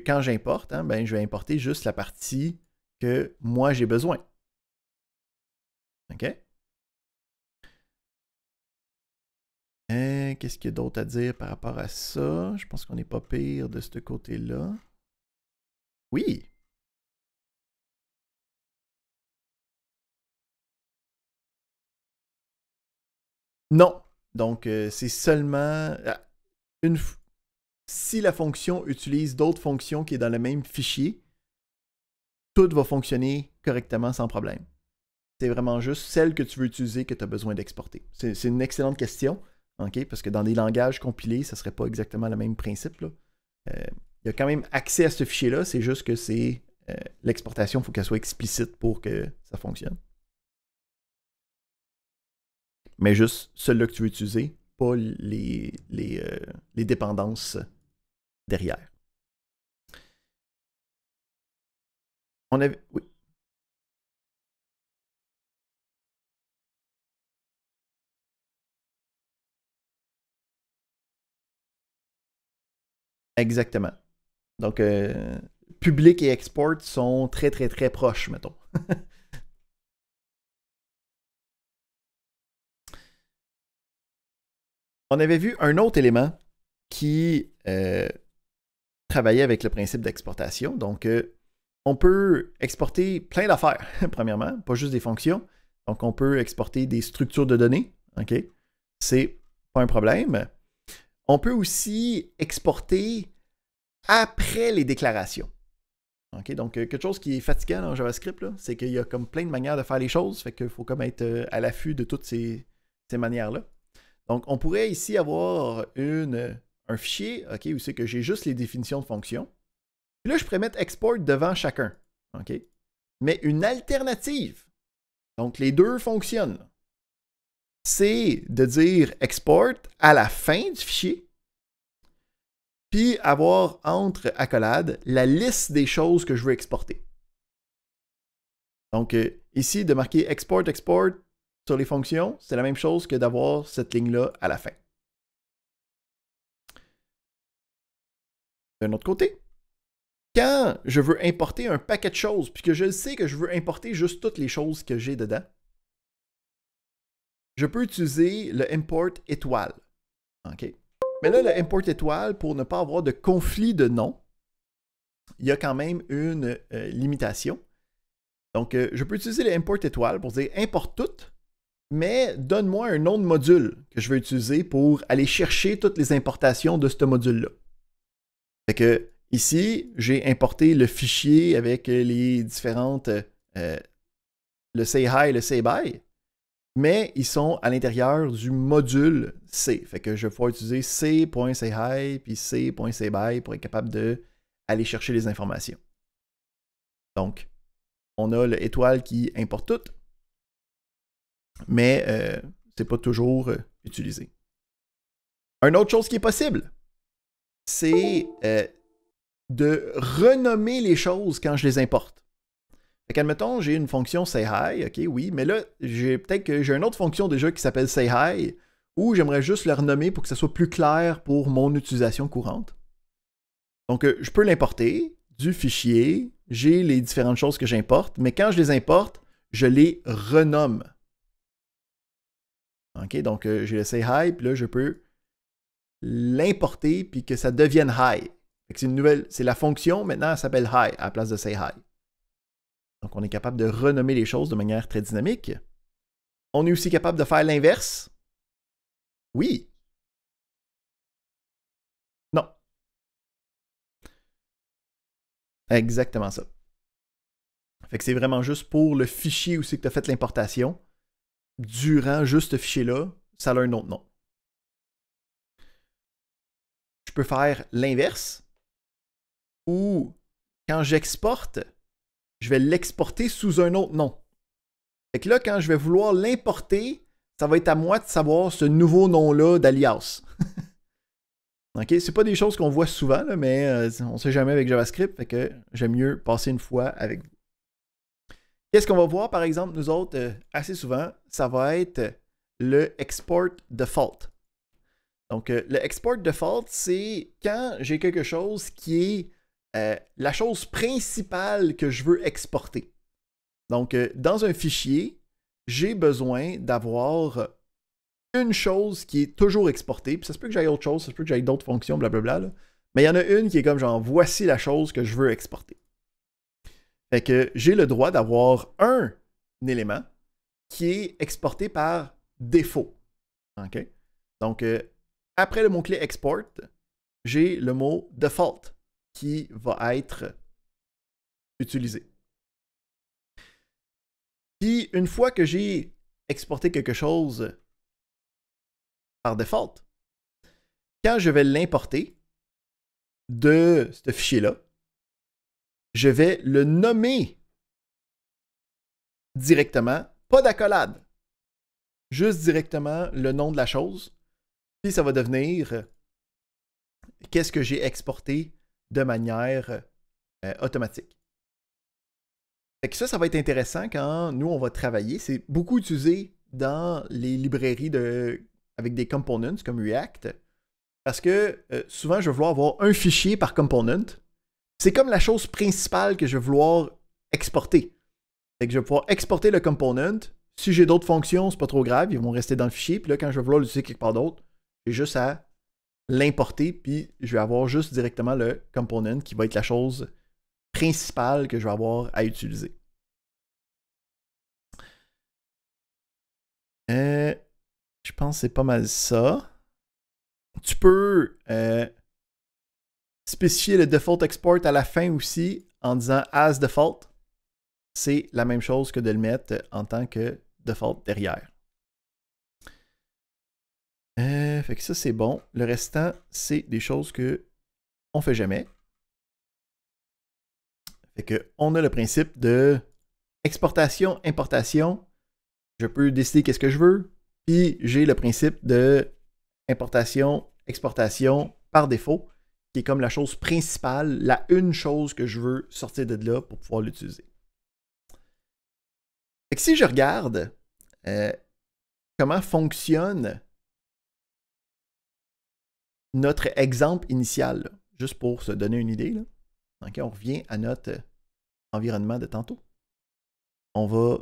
[SPEAKER 1] quand j'importe, hein, ben, je vais importer juste la partie que moi j'ai besoin. OK? Qu'est-ce qu'il y a d'autre à dire par rapport à ça? Je pense qu'on n'est pas pire de ce côté-là. Oui! Non. Donc, c'est seulement si la fonction utilise d'autres fonctions qui est dans le même fichier, tout va fonctionner correctement sans problème. C'est vraiment juste celle que tu veux utiliser que tu as besoin d'exporter. C'est une excellente question, okay? Parce que dans des langages compilés, ça ne serait pas exactement le même principe. Il y a quand même accès à ce fichier-là, c'est juste que c'est l'exportation, il faut qu'elle soit explicite pour que ça fonctionne. Mais juste celle-là que tu veux utiliser, pas les dépendances derrière. On avait... Oui. Exactement. Donc, public et export sont très, très, très proches, mettons. On avait vu un autre élément qui travaillait avec le principe d'exportation. Donc, on peut exporter plein d'affaires, premièrement, pas juste des fonctions. Donc, on peut exporter des structures de données. OK? C'est pas un problème. On peut aussi exporter après les déclarations. Okay? Donc, quelque chose qui est fatigant en JavaScript, c'est qu'il y a comme plein de manières de faire les choses. Fait qu'il faut comme être à l'affût de toutes ces manières-là. Donc, on pourrait ici avoir un fichier, OK, où c'est que j'ai juste les définitions de fonctions. Puis là, je pourrais mettre export devant chacun. OK? Mais une alternative, donc les deux fonctionnent, c'est de dire export à la fin du fichier, puis avoir entre accolades la liste des choses que je veux exporter. Donc, ici, de marquer export sur les fonctions, c'est la même chose que d'avoir cette ligne-là à la fin. D'un autre côté, quand je veux importer un paquet de choses, puis que je sais que je veux importer juste toutes les choses que j'ai dedans, je peux utiliser le import étoile. OK? Mais là, le import étoile, pour ne pas avoir de conflit de nom, il y a quand même une limitation. Donc, je peux utiliser le import étoile pour dire importe tout, mais donne-moi un nom de module que je vais utiliser pour aller chercher toutes les importations de ce module-là. Fait que ici, j'ai importé le fichier avec les différentes le say hi et le say bye, mais ils sont à l'intérieur du module C. Fait que je vais pouvoir utiliser c.sayhi puis c.saybye pour être capable d'aller chercher les informations. Donc, on a le étoile qui importe tout, mais c'est pas toujours utilisé. Une autre chose qui est possible, c'est de renommer les choses quand je les importe. Fait qu'admettons, j'ai une fonction sayHi, ok, oui, mais là, peut-être que j'ai une autre fonction déjà qui s'appelle sayHi, où j'aimerais juste le renommer pour que ça soit plus clair pour mon utilisation courante. Donc, je peux l'importer du fichier, j'ai les différentes choses que j'importe, mais quand je les importe, je les renomme. Ok, donc j'ai le sayHi, puis là, je peux l'importer, puis que ça devienne hi. C'est une nouvelle, c'est la fonction, maintenant, elle s'appelle hi à la place de sayHi. Donc, on est capable de renommer les choses de manière très dynamique. On est aussi capable de faire l'inverse. Oui. Non. Exactement ça. Fait que c'est vraiment juste pour le fichier où c'est que tu as fait l'importation. Durant juste ce fichier-là, ça a un autre nom. Je peux faire l'inverse. Ou quand j'exporte, je vais l'exporter sous un autre nom. Fait que là, quand je vais vouloir l'importer, ça va être à moi de savoir ce nouveau nom-là d'alias. OK? C'est pas des choses qu'on voit souvent, là, mais on ne sait jamais avec JavaScript, fait que j'aime mieux passer une fois avec vous. Qu'est-ce qu'on va voir, par exemple, nous autres, assez souvent? Ça va être le export default. Donc, le export default, c'est quand j'ai quelque chose qui est la chose principale que je veux exporter. Donc, dans un fichier, j'ai besoin d'avoir une chose qui est toujours exportée. Puis ça se peut que j'aille autre chose, ça se peut que j'aille d'autres fonctions, blablabla. Là. Mais il y en a une qui est comme genre, voici la chose que je veux exporter. Fait que j'ai le droit d'avoir un élément qui est exporté par défaut. OK? Donc, après le mot-clé export, j'ai le mot default qui va être utilisé. Puis, une fois que j'ai exporté quelque chose par default, quand je vais l'importer de ce fichier-là, je vais le nommer directement, pas d'accolade, juste directement le nom de la chose, puis ça va devenir qu'est-ce que j'ai exporté de manière automatique. Fait que ça va être intéressant quand nous, on va travailler. C'est beaucoup utilisé dans les librairies avec des components comme React, parce que souvent, je vais vouloir avoir un fichier par component. C'est comme la chose principale que je vais vouloir exporter. Fait que je vais pouvoir exporter le component. Si j'ai d'autres fonctions, c'est pas trop grave, ils vont rester dans le fichier. Puis là, quand je vais vouloir l'utiliser quelque part d'autre, j'ai juste à l'importer, puis je vais avoir juste directement le component qui va être la chose principale que je vais avoir à utiliser. Je pense que c'est pas mal ça. Tu peux spécifier le default export à la fin aussi en disant as default. C'est la même chose que de le mettre en tant que default derrière. Fait que ça, c'est bon. Le restant, c'est des choses que on fait jamais. Fait que on a le principe de exportation, importation. Je peux décider qu'est-ce que je veux. Puis j'ai le principe de importation, exportation par défaut, qui est comme la chose principale, la une chose que je veux sortir de là pour pouvoir l'utiliser. Fait que si je regarde comment fonctionne notre exemple initial, là, juste pour se donner une idée, là. Okay, on revient à notre environnement de tantôt. On va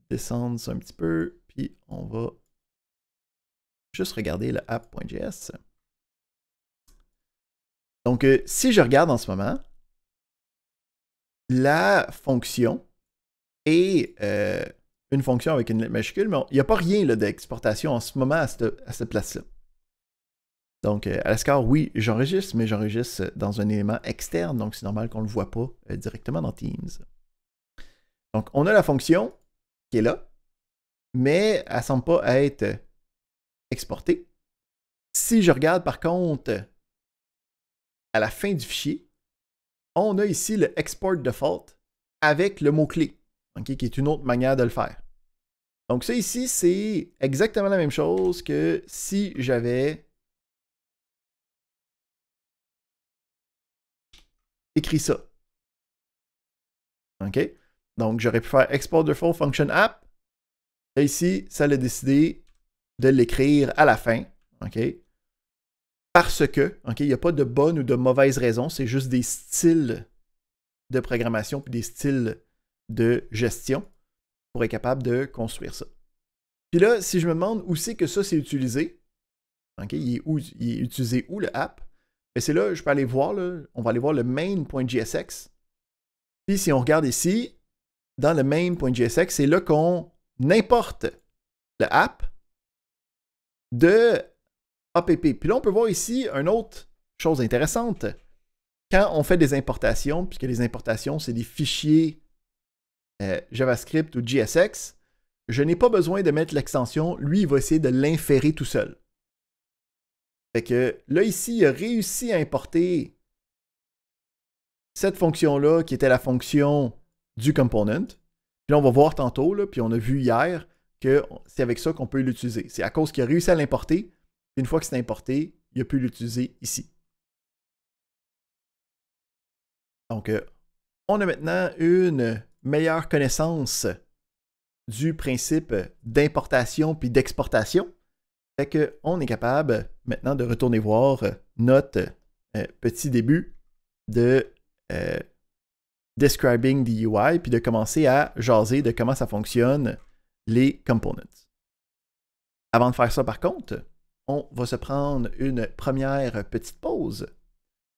[SPEAKER 1] descendre ça un petit peu, puis on va juste regarder le app.js. Donc, si je regarde en ce moment, la fonction est une fonction avec une lettre majuscule, mais il n'y a pas rien d'exportation en ce moment à cette place-là. Donc, à la score, oui, j'enregistre, mais j'enregistre dans un élément externe, donc c'est normal qu'on ne le voit pas directement dans Teams. Donc, on a la fonction qui est là, mais elle ne semble pas être exportée. Si je regarde par contre à la fin du fichier, on a ici le export default avec le mot-clé, okay, qui est une autre manière de le faire. Donc ça ici, c'est exactement la même chose que si j'avais écrit ça. OK? Donc j'aurais pu faire export default function app. Et ici, ça l'a décidé de l'écrire à la fin. OK? Parce que, OK, il n'y a pas de bonne ou de mauvaise raison, c'est juste des styles de programmation puis des styles de gestion pour être capable de construire ça. Puis là, si je me demande où c'est que ça c'est utilisé, OK, il est utilisé où le app? Et c'est là, je peux aller voir, là, on va aller voir le main.jsx. Puis si on regarde ici, dans le main.jsx, c'est là qu'on importe le app de app. Puis là, on peut voir ici une autre chose intéressante. Quand on fait des importations, puisque les importations, c'est des fichiers JavaScript ou JSX, je n'ai pas besoin de mettre l'extension. Lui, il va essayer de l'inférer tout seul. Fait que là, ici, il a réussi à importer cette fonction-là, qui était la fonction du component. Puis là, on va voir tantôt, là, puis on a vu hier que c'est avec ça qu'on peut l'utiliser. C'est à cause qu'il a réussi à l'importer. Une fois que c'est importé, il a pu l'utiliser ici. Donc, on a maintenant une meilleure connaissance du principe d'importation puis d'exportation. Fait qu'on est capable maintenant de retourner voir notre petit début de Describing the UI puis de commencer à jaser de comment ça fonctionne les components. Avant de faire ça, par contre, on va se prendre une première petite pause.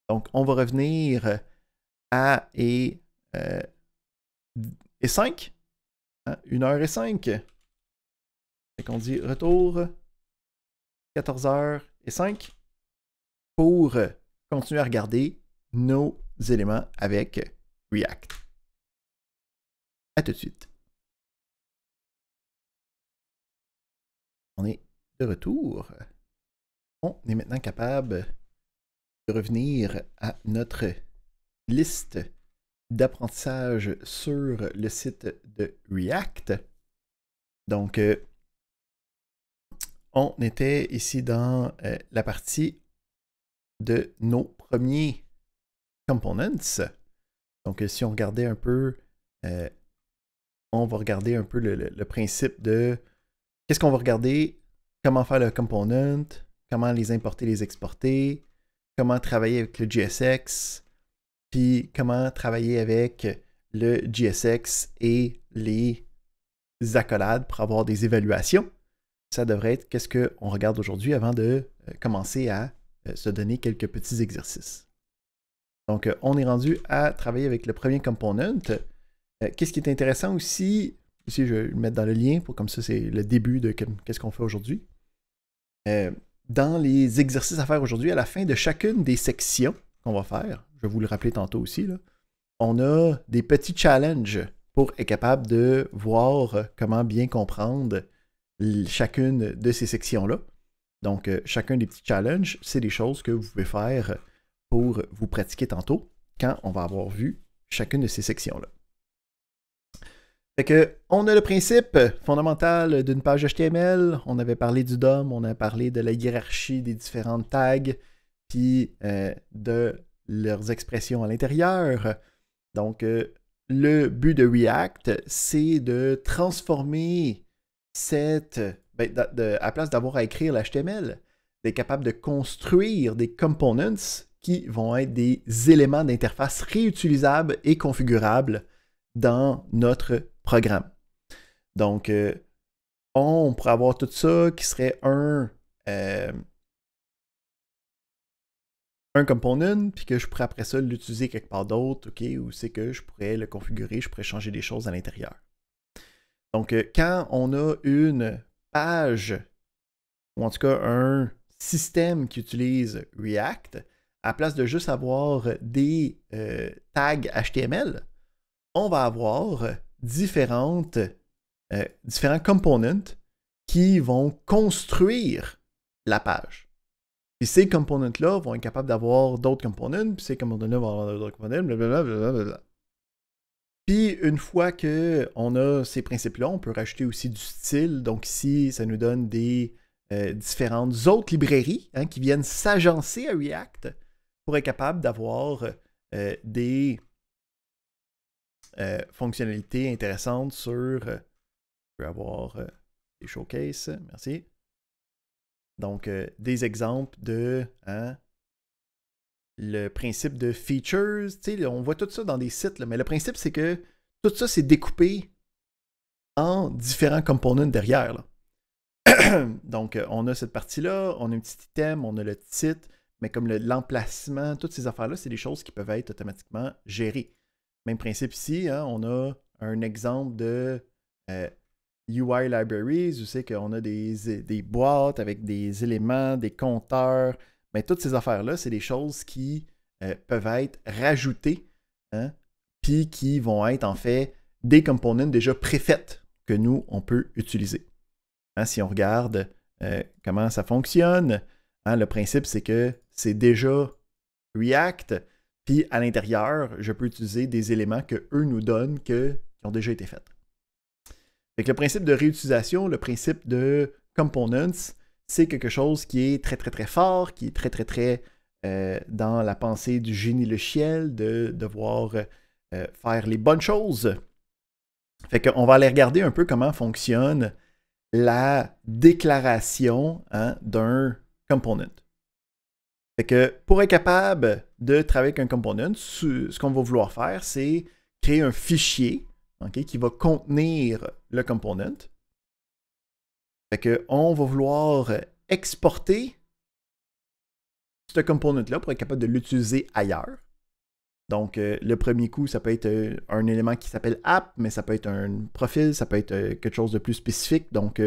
[SPEAKER 1] Donc, on va revenir à et 5. 1h05. Fait qu'on dit retour 14h05 pour continuer à regarder nos éléments avec React. À tout de suite. On est de retour. On est maintenant capable de revenir à notre liste d'apprentissage sur le site de React. Donc, on était ici dans la partie de nos premiers components. Donc, si on regardait un peu, on va regarder un peu le principe de qu'est-ce qu'on va regarder, comment faire le component, comment les importer, les exporter, comment travailler avec le JSX, puis comment travailler avec le JSX et les accolades pour avoir des évaluations. Ça devrait être qu'est-ce qu'on regarde aujourd'hui avant de commencer à se donner quelques petits exercices. Donc, on est rendu à travailler avec le premier component. Qu'est-ce qui est intéressant aussi, ici je vais le mettre dans le lien, pour comme ça c'est le début de qu'est-ce qu'on fait aujourd'hui. Dans les exercices à faire aujourd'hui, à la fin de chacune des sections qu'on va faire, je vais vous le rappeler tantôt aussi, là, on a des petits challenges pour être capable de voir comment bien comprendre chacune de ces sections-là. Donc, chacun des petits challenges, c'est des choses que vous pouvez faire pour vous pratiquer tantôt quand on va avoir vu chacune de ces sections-là. Fait que, on a le principe fondamental d'une page HTML, on avait parlé du DOM, on a parlé de la hiérarchie des différentes tags, puis de leurs expressions à l'intérieur. Donc, le but de React, c'est de transformer cette... à la place d'avoir à écrire l'HTML, d'être capable de construire des components qui vont être des éléments d'interface réutilisables et configurables dans notre programme. Donc, on pourrait avoir tout ça qui serait un component, puis que je pourrais après ça l'utiliser quelque part d'autre, OK, ou c'est que je pourrais le configurer, je pourrais changer des choses à l'intérieur. Donc, quand on a une page, ou en tout cas un système qui utilise React, à la place de juste avoir des tags HTML, on va avoir différents components qui vont construire la page. Et ces components-là vont être capables d'avoir d'autres components, puis ces components-là vont avoir d'autres components, blablabla. Puis une fois qu'on a ces principes-là, on peut rajouter aussi du style. Donc ici, ça nous donne des différentes autres librairies qui viennent s'agencer à React pour être capable d'avoir des fonctionnalités intéressantes sur... on peut avoir des showcases, merci. Donc, des exemples de le principe de features. On voit tout ça dans des sites, là, mais le principe, c'est que tout ça, c'est découpé en différents components derrière. Là. Donc, on a cette partie-là, on a un petit item, on a le titre, mais comme l'emplacement, toutes ces affaires-là, c'est des choses qui peuvent être automatiquement gérées. Même principe ici, on a un exemple de UI Libraries, je sais qu'on a des boîtes avec des éléments, des compteurs, mais toutes ces affaires-là, c'est des choses qui peuvent être rajoutées, puis qui vont être en fait des components déjà préfaites que nous, on peut utiliser. Si on regarde comment ça fonctionne, le principe, c'est que c'est déjà React, puis à l'intérieur, je peux utiliser des éléments qu'eux nous donnent qui ont déjà été faits. Fait que le principe de réutilisation, le principe de components, c'est quelque chose qui est très, très, très fort, qui est très, très, très dans la pensée du génie logiciel, de devoir faire les bonnes choses. Fait qu'on va aller regarder un peu comment fonctionne la déclaration d'un component. Fait que pour être capable de travailler avec un component, ce qu'on va vouloir faire, c'est créer un fichier qui va contenir le component. Fait qu'on va vouloir exporter ce component-là pour être capable de l'utiliser ailleurs. Donc, le premier coup, ça peut être un élément qui s'appelle app, mais ça peut être un profil, ça peut être quelque chose de plus spécifique. Donc,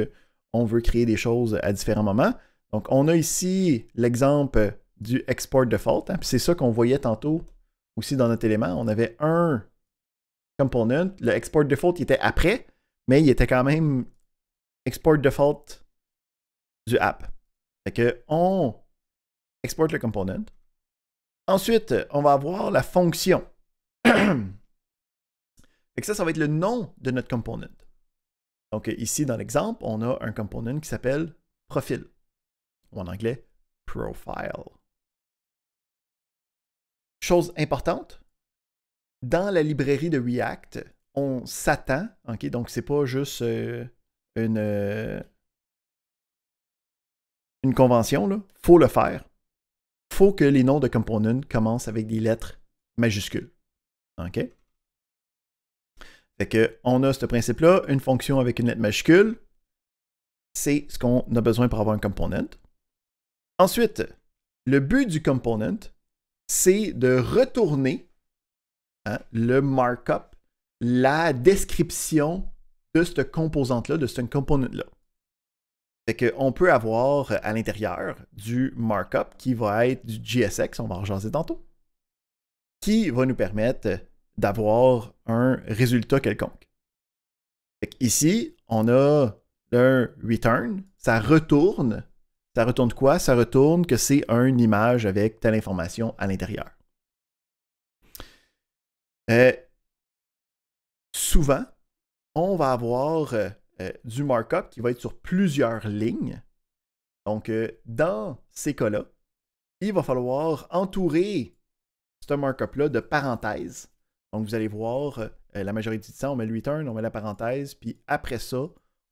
[SPEAKER 1] on veut créer des choses à différents moments. Donc, on a ici l'exemple du export default. Puis c'est ça qu'on voyait tantôt aussi dans notre élément. On avait un component. Le export default il était après, mais il était quand même export default du app. Fait que on exporte le component. Ensuite, on va avoir la fonction. Fait que ça va être le nom de notre component. Donc ici, dans l'exemple, on a un component qui s'appelle profil, ou en anglais, profile. Chose importante, dans la librairie de React, on s'attend, donc c'est pas juste une convention, il faut le faire. Il faut que les noms de components commencent avec des lettres majuscules. OK? Fait qu'on a ce principe-là, une fonction avec une lettre majuscule, c'est ce qu'on a besoin pour avoir un component. Ensuite, le but du component, c'est de retourner le markup, la description de cette composante-là, de ce component-là. Fait qu'on peut avoir à l'intérieur du markup qui va être du JSX, on va en rejaser tantôt, qui va nous permettre d'avoir un résultat quelconque. Fait ici, on a un return, ça retourne quoi? Ça retourne que c'est une image avec telle information à l'intérieur. Souvent, on va avoir du markup qui va être sur plusieurs lignes. Donc, dans ces cas-là, il va falloir entourer ce markup-là de parenthèses. Donc, vous allez voir, la majorité du temps, on met le return, on met la parenthèse, puis après ça,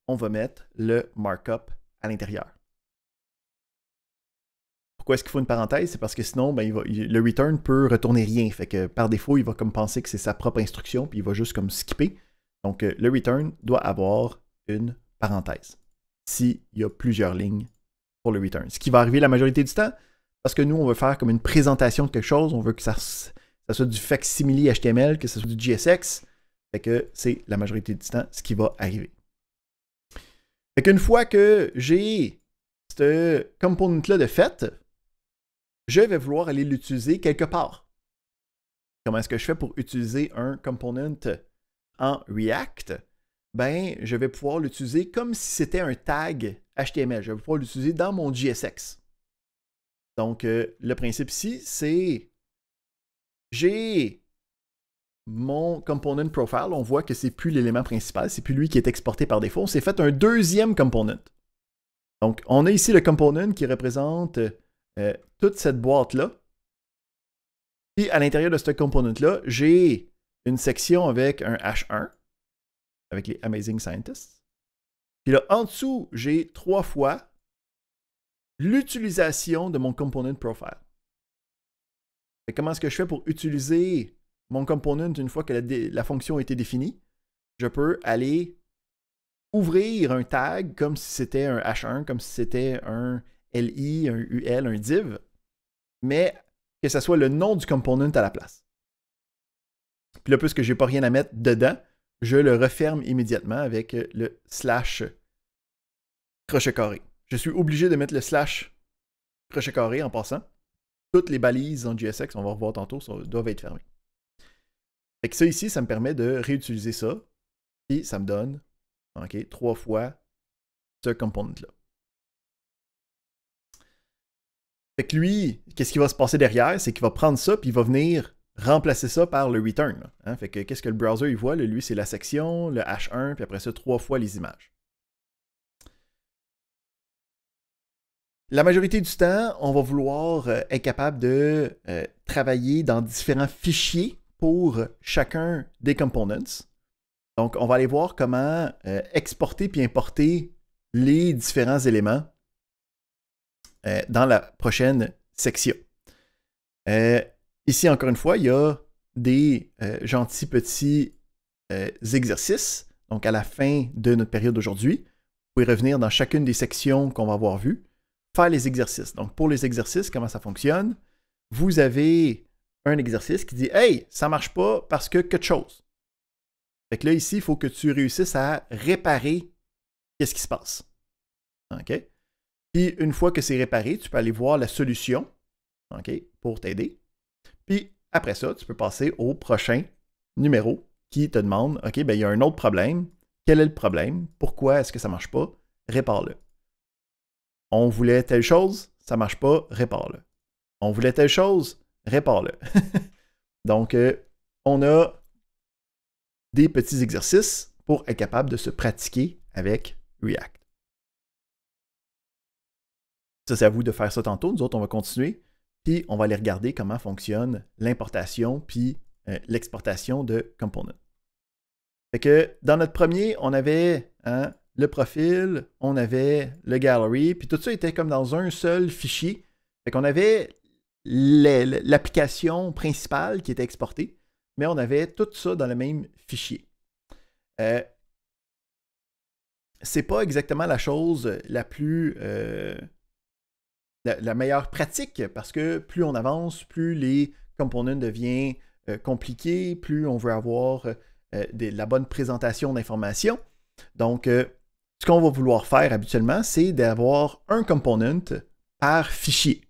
[SPEAKER 1] on va mettre le markup à l'intérieur. Pourquoi est-ce qu'il faut une parenthèse? C'est parce que sinon, le return peut retourner rien. Fait que par défaut, il va comme penser que c'est sa propre instruction, puis il va juste comme skipper. Donc, le return doit avoir une parenthèse s'il y a plusieurs lignes pour le return. Ce qui va arriver la majorité du temps, parce que nous, on veut faire comme une présentation de quelque chose, on veut que ça soit du facsimile HTML, que ce soit du JSX. Fait que c'est la majorité du temps ce qui va arriver. Fait qu'une fois que j'ai ce component-là de fait, je vais vouloir aller l'utiliser quelque part. Comment est-ce que je fais pour utiliser un component en React? Ben, je vais pouvoir l'utiliser comme si c'était un tag HTML. Je vais pouvoir l'utiliser dans mon JSX. Donc, le principe ici, c'est j'ai mon component profile. On voit que c'est plus l'élément principal, c'est plus lui qui est exporté par défaut. On s'est fait un deuxième component. Donc, on a ici le component qui représente toute cette boîte-là. Puis, à l'intérieur de ce component-là, j'ai une section avec un H1, avec les Amazing Scientists. Puis là, en dessous, j'ai 3 fois l'utilisation de mon component profile. Et comment est-ce que je fais pour utiliser mon component une fois que la fonction a été définie? Je peux aller ouvrir un tag comme si c'était un H1, comme si c'était un LI, un UL, un div, mais que ce soit le nom du component à la place. Puis là, puisque je n'ai pas rien à mettre dedans, je le referme immédiatement avec le slash crochet carré. Je suis obligé de mettre le slash crochet carré en passant. Toutes les balises en JSX, on va revoir tantôt, doivent être fermées. Fait que ça ici, ça me permet de réutiliser ça. Et ça me donne 3 fois ce component-là. Fait que lui, qu'est-ce qui va se passer derrière? C'est qu'il va prendre ça puis il va venir remplacer ça par le return. Hein? Fait que qu'est-ce que le browser il voit? Lui, c'est la section, le H1, puis après ça, 3 fois les images. La majorité du temps, on va vouloir être capable de travailler dans différents fichiers pour chacun des components. Donc, on va aller voir comment exporter puis importer les différents éléments dans la prochaine section. Ici, encore une fois, il y a des gentils petits exercices. Donc, à la fin de notre période d'aujourd'hui, vous pouvez revenir dans chacune des sections qu'on va avoir vues, faire les exercices. Donc, pour les exercices, comment ça fonctionne? Vous avez un exercice qui dit « Hey, ça ne marche pas parce que quelque chose. » Fait que là, ici, il faut que tu réussisses à réparer qu'est-ce qui se passe. OK? Puis, une fois que c'est réparé, tu peux aller voir la solution, OK, pour t'aider. Puis, après ça, tu peux passer au prochain numéro qui te demande « OK, ben, il y a un autre problème. Quel est le problème? Pourquoi est-ce que ça ne marche pas? Répare-le. » On voulait telle chose, ça ne marche pas, répare-le. On voulait telle chose, répare-le. Donc, on a des petits exercices pour être capable de se pratiquer avec React. Ça, c'est à vous de faire ça tantôt. Nous autres, on va continuer, puis on va aller regarder comment fonctionne l'importation puis l'exportation de components. Fait que dans notre premier, on avait le profil, on avait le gallery, puis tout ça était comme dans un seul fichier. Fait qu'on avait l'application principale qui était exportée, mais on avait tout ça dans le même fichier. C'est pas exactement la chose la plus la meilleure pratique, parce que plus on avance, plus les components deviennent compliqués, plus on veut avoir la bonne présentation d'informations. Donc, ce qu'on va vouloir faire habituellement, c'est d'avoir un component par fichier.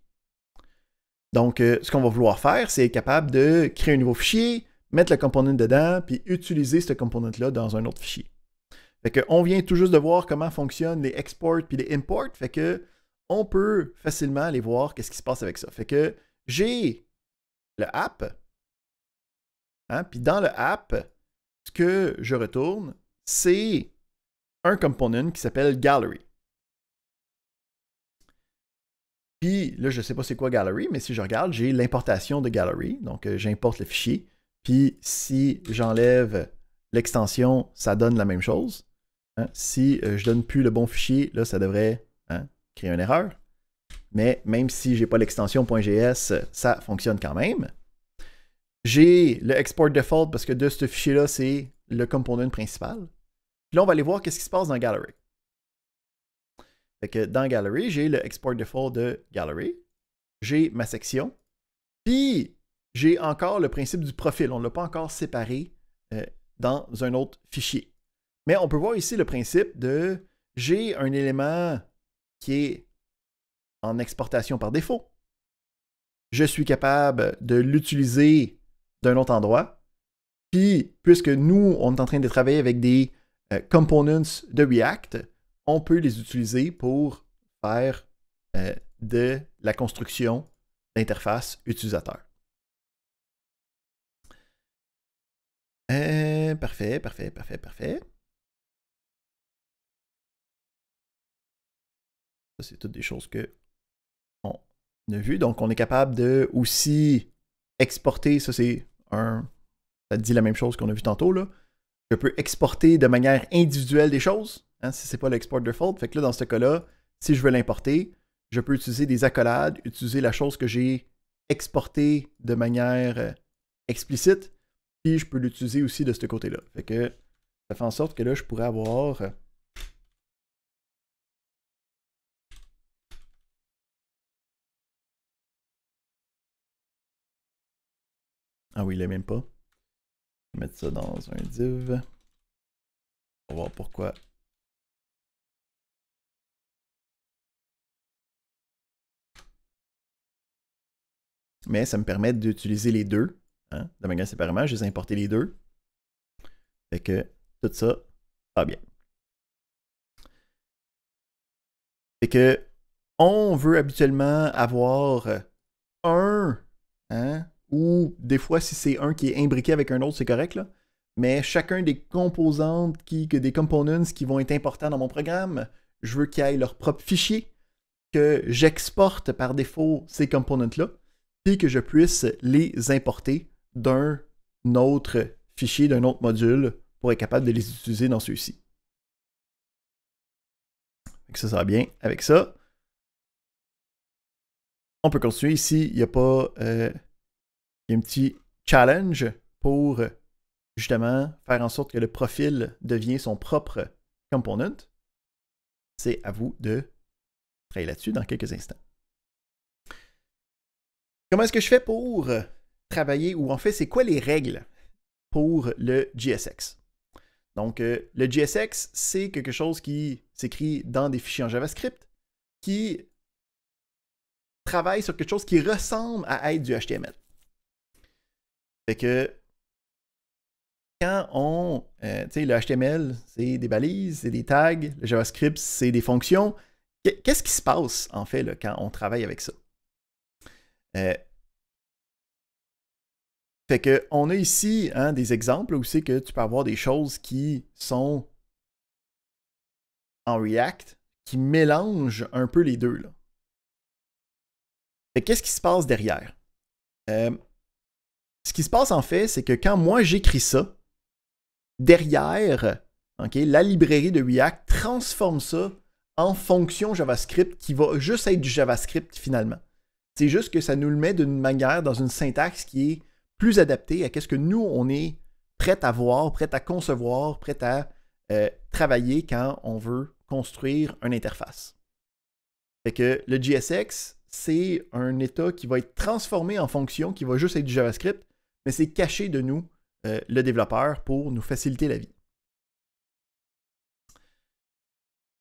[SPEAKER 1] Donc, ce qu'on va vouloir faire, c'est être capable de créer un nouveau fichier, mettre le component dedans, puis utiliser ce component-là dans un autre fichier. Fait qu'on vient tout juste de voir comment fonctionnent les exports puis les imports. Fait que on peut facilement aller voir qu'est-ce qui se passe avec ça. Fait que j'ai le app, puis dans le app, ce que je retourne, c'est un component qui s'appelle Gallery. Puis là, je ne sais pas c'est quoi Gallery, mais si je regarde, j'ai l'importation de Gallery. Donc, j'importe le fichier. Puis, si j'enlève l'extension, ça donne la même chose. Si je ne donne plus le bon fichier, là, ça devrait créer une erreur. Mais même si je n'ai pas l'extension .gs, ça fonctionne quand même. J'ai le export default parce que de ce fichier-là, c'est le component principal. Puis là, on va aller voir qu'est-ce qui se passe dans Gallery. Fait que dans Gallery, j'ai le export default de Gallery. j'ai ma section. Puis, j'ai encore le principe du profil. On ne l'a pas encore séparé dans un autre fichier. Mais on peut voir ici le principe de j'ai un élément qui est en exportation par défaut. Je suis capable de l'utiliser d'un autre endroit. Puis, puisque nous, on est en train de travailler avec des components de React, on peut les utiliser pour faire de la construction d'interface utilisateur. Parfait. Ça, c'est toutes des choses qu'on a vues. Donc, on est capable de aussi exporter. Ça, c'est ça dit la même chose qu'on a vu tantôt, là. Je peux exporter de manière individuelle des choses, hein, si ce n'est pas l'export default. Fait que là, dans ce cas-là, si je veux l'importer, je peux utiliser des accolades, utiliser la chose que j'ai exportée de manière explicite, puis je peux l'utiliser aussi de ce côté-là. Fait que ça fait en sorte que là, je pourrais avoir ah oui, il n'est même pas. Je vais mettre ça dans un div. On va voir pourquoi. Mais ça me permet d'utiliser les deux, hein, de manière séparément. Je les ai importés les deux. Fait que tout ça va bien. Fait que on veut habituellement avoir un, hein, ou des fois, si c'est un qui est imbriqué avec un autre, c'est correct, là. Mais chacun des composantes, des components qui vont être importants dans mon programme, je veux qu'ils aient leur propre fichier, que j'exporte par défaut ces components-là, puis que je puisse les importer d'un autre fichier, d'un autre module, pour être capable de les utiliser dans ceux-ci. Ça va bien avec ça. On peut continuer ici. Il y a pas... il y a un petit challenge pour justement faire en sorte que le profil devienne son propre component. C'est à vous de travailler là-dessus dans quelques instants. Comment est-ce que je fais pour travailler, ou en fait, c'est quoi les règles pour le JSX? Donc, le JSX, c'est quelque chose qui s'écrit dans des fichiers en JavaScript qui travaille sur quelque chose qui ressemble à être du HTML. Fait que quand on... tu sais, le HTML, c'est des balises, c'est des tags. Le JavaScript, c'est des fonctions. Qu'est-ce qui se passe, en fait, là, quand on travaille avec ça? Fait que on a ici hein, des exemples où c'est que tu peux avoir des choses qui sont en React, qui mélangent un peu les deux. Là. Fait qu'est-ce qui se passe derrière? Ce qui se passe en fait, c'est que quand moi j'écris ça, derrière, okay, la librairie de React transforme ça en fonction JavaScript qui va juste être du JavaScript finalement. C'est juste que ça nous le met d'une manière, dans une syntaxe qui est plus adaptée à ce que nous, on est prêt à voir, prêt à concevoir, prêt à travailler quand on veut construire une interface. Fait que le JSX, c'est un état qui va être transformé en fonction, qui va juste être du JavaScript, mais c'est caché de nous, le développeur, pour nous faciliter la vie.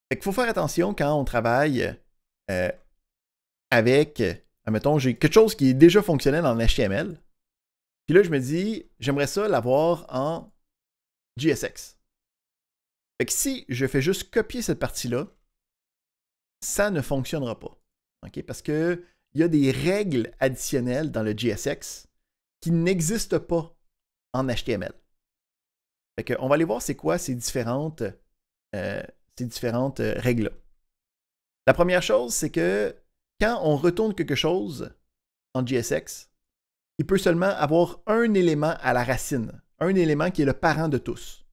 [SPEAKER 1] Fait qu'il faut faire attention quand on travaille avec, admettons, j'ai quelque chose qui est déjà fonctionnel en HTML, puis là, je me dis, j'aimerais ça l'avoir en JSX. Fait que si je fais juste copier cette partie-là, ça ne fonctionnera pas. Okay? Parce qu'il y a des règles additionnelles dans le JSX qui n'existent pas en HTML. Fait que on va aller voir c'est quoi ces différentes règles-là. La première chose, c'est que quand on retourne quelque chose en JSX, il peut seulement avoir un élément à la racine, un élément qui est le parent de tous.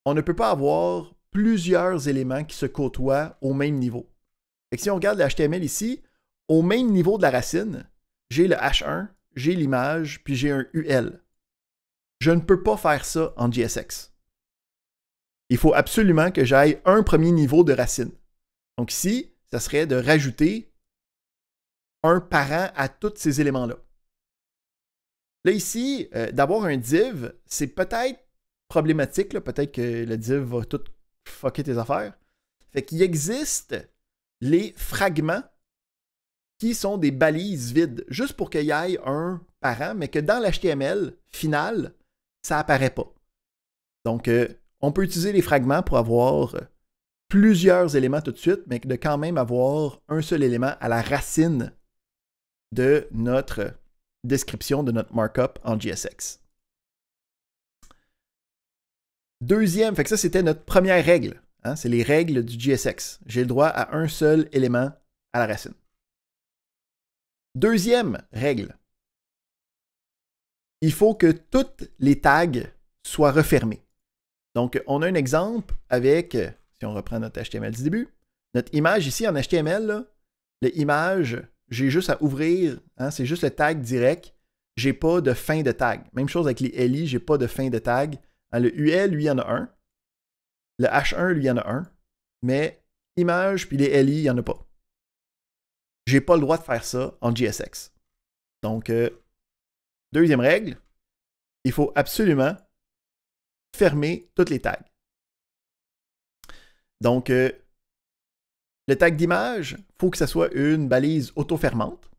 [SPEAKER 1] On ne peut pas avoir plusieurs éléments qui se côtoient au même niveau. Fait que si on regarde le HTML ici, au même niveau de la racine, j'ai le H1, j'ai l'image, puis j'ai un UL. Je ne peux pas faire ça en JSX. Il faut absolument que j'aille un premier niveau de racine. Donc ici, ça serait de rajouter un parent à tous ces éléments-là. Là, ici, d'avoir un div, c'est peut-être problématique. Peut-être que le div va tout fucker tes affaires. Fait qu'il existe les fragments qui sont des balises vides, juste pour qu'il y ait un parent, mais que dans l'HTML final, ça apparaît pas. Donc, on peut utiliser les fragments pour avoir plusieurs éléments tout de suite, mais de quand même avoir un seul élément à la racine de notre description, de notre markup en JSX. Deuxième, fait que ça c'était notre première règle. Hein, c'est les règles du JSX. J'ai le droit à un seul élément à la racine. Deuxième règle. Il faut que toutes les tags soient refermés. Donc, on a un exemple avec, si on reprend notre HTML du début, notre image ici en HTML, l'image, j'ai juste à ouvrir, hein, c'est juste le tag direct. J'ai pas de fin de tag. Même chose avec les LI, j'ai pas de fin de tag. Hein, le UL, lui, il y en a un. Le H1, lui, il y en a un. Mais image puis les LI, il n'y en a pas. J'ai pas le droit de faire ça en JSX. Donc, deuxième règle, il faut absolument fermer toutes les tags. Donc, le tag d'image, il faut que ça soit une balise auto-fermante.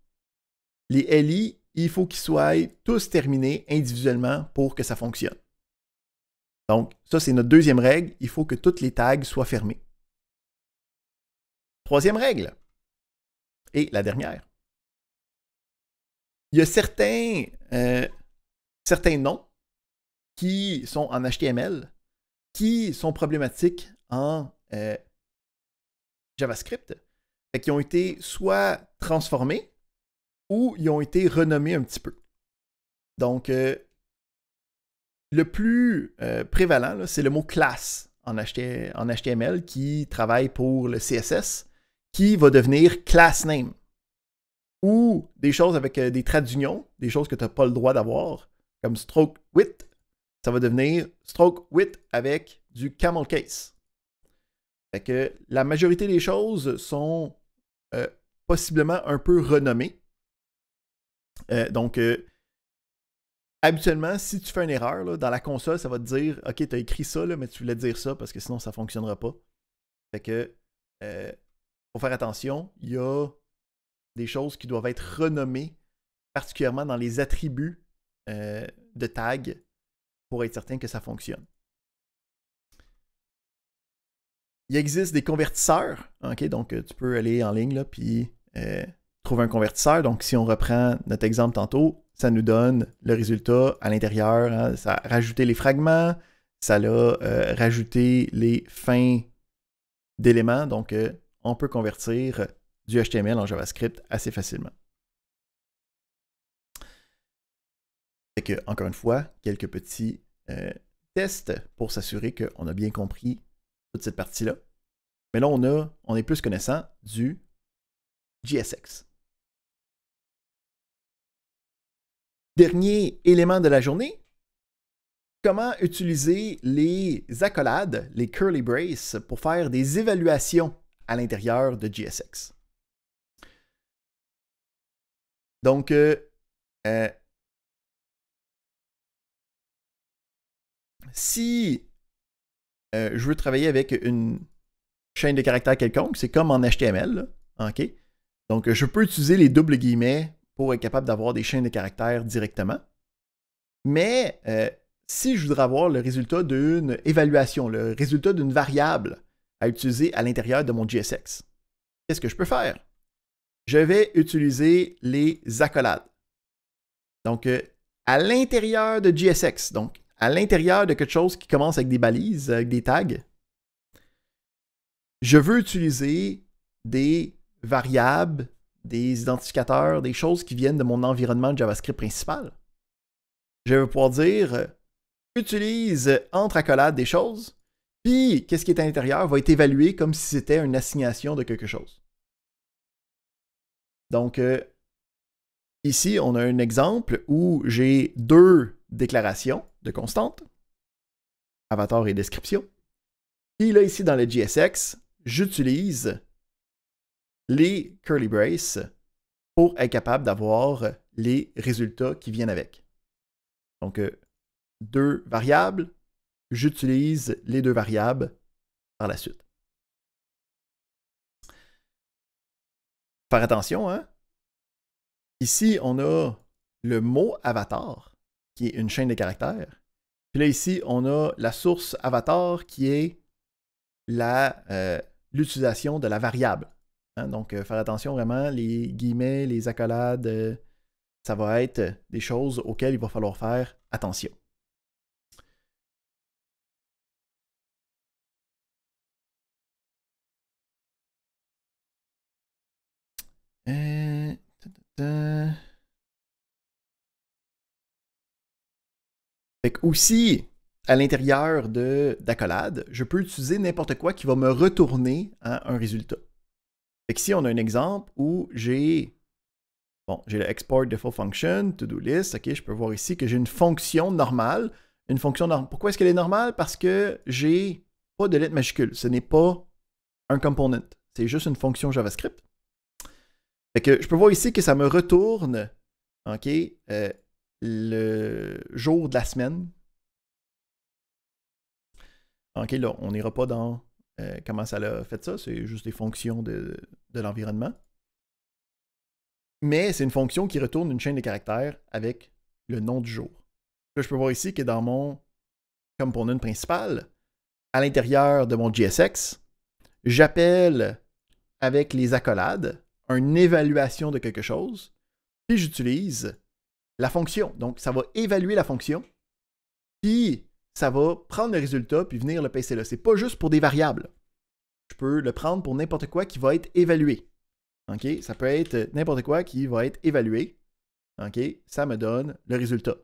[SPEAKER 1] Les LI, il faut qu'ils soient tous terminés individuellement pour que ça fonctionne. Donc, ça, c'est notre deuxième règle. Il faut que toutes les tags soient fermés. Troisième règle, et la dernière. Il y a certains noms qui sont en HTML qui sont problématiques en JavaScript, et qui ont été soit transformés ou ils ont été renommés un petit peu. Donc, le plus prévalent, c'est le mot class en HTML qui travaille pour le CSS, qui va devenir class name. Ou des choses avec des traits d'union, des choses que tu n'as pas le droit d'avoir, comme stroke width, ça va devenir stroke width avec du camel case. Fait que la majorité des choses sont possiblement un peu renommées. Donc, habituellement, si tu fais une erreur, là, dans la console, ça va te dire « Ok, tu as écrit ça, là, mais tu voulais dire ça parce que sinon, ça ne fonctionnera pas. » Fait que, faut faire attention, il y a des choses qui doivent être renommées, particulièrement dans les attributs de tag, pour être certain que ça fonctionne. Il existe des convertisseurs, okay? Donc tu peux aller en ligne là, puis trouver un convertisseur. Donc si on reprend notre exemple tantôt, ça nous donne le résultat à l'intérieur. Hein? Ça a rajouté les fragments, ça a rajouté les fins d'éléments. Donc on peut convertir du HTML en JavaScript assez facilement. Fait que, encore une fois, quelques petits tests pour s'assurer qu'on a bien compris toute cette partie-là. Mais là, on est plus connaissant du JSX. Dernier élément de la journée, comment utiliser les accolades, les curly braces, pour faire des évaluations à l'intérieur de JSX. Donc, si je veux travailler avec une chaîne de caractères quelconque, c'est comme en HTML, là, OK? Donc, je peux utiliser les doubles guillemets pour être capable d'avoir des chaînes de caractères directement. Mais si je voudrais avoir le résultat d'une évaluation, le résultat d'une variable à utiliser à l'intérieur de mon JSX, qu'est-ce que je peux faire? Je vais utiliser les accolades. Donc, à l'intérieur de JSX, donc à l'intérieur de quelque chose qui commence avec des balises, avec des tags, je veux utiliser des variables, des identificateurs, des choses qui viennent de mon environnement de JavaScript principal. Je vais pouvoir dire utilise entre accolades des choses, puis qu'est-ce qui est à l'intérieur va être évalué comme si c'était une assignation de quelque chose. Donc, ici, on a un exemple où j'ai deux déclarations de constantes, avatar et description. Puis là, ici, dans le JSX, j'utilise les curly braces pour être capable d'avoir les résultats qui viennent avec. Donc, deux variables, j'utilise les deux variables par la suite. Faire attention, hein? Ici, on a le mot avatar, qui est une chaîne de caractères. Puis là, ici, on a la source avatar qui est l'utilisation de la variable. Hein? Donc, faire attention vraiment, les guillemets, les accolades, ça va être des choses auxquelles il va falloir faire attention. Fait que aussi, à l'intérieur d'accolade, je peux utiliser n'importe quoi qui va me retourner à un résultat. Fait que ici, on a un exemple où j'ai le export default function, to-do list. OK, je peux voir ici que j'ai une fonction normale. Une fonction normale. Pourquoi est-ce qu'elle est normale? Parce que j'ai pas de lettre majuscule. Ce n'est pas un component. C'est juste une fonction JavaScript. Fait que je peux voir ici que ça me retourne, OK, le jour de la semaine. OK, là, on n'ira pas dans comment ça a fait ça. C'est juste des fonctions de l'environnement. Mais c'est une fonction qui retourne une chaîne de caractères avec le nom du jour. Là, je peux voir ici que dans mon component principal, à l'intérieur de mon JSX, j'appelle avec les accolades une évaluation de quelque chose, puis j'utilise la fonction. Donc, ça va évaluer la fonction, puis ça va prendre le résultat, puis venir le passer là. C'est pas juste pour des variables. Je peux le prendre pour n'importe quoi qui va être évalué. OK? Ça peut être n'importe quoi qui va être évalué. OK? Ça me donne le résultat.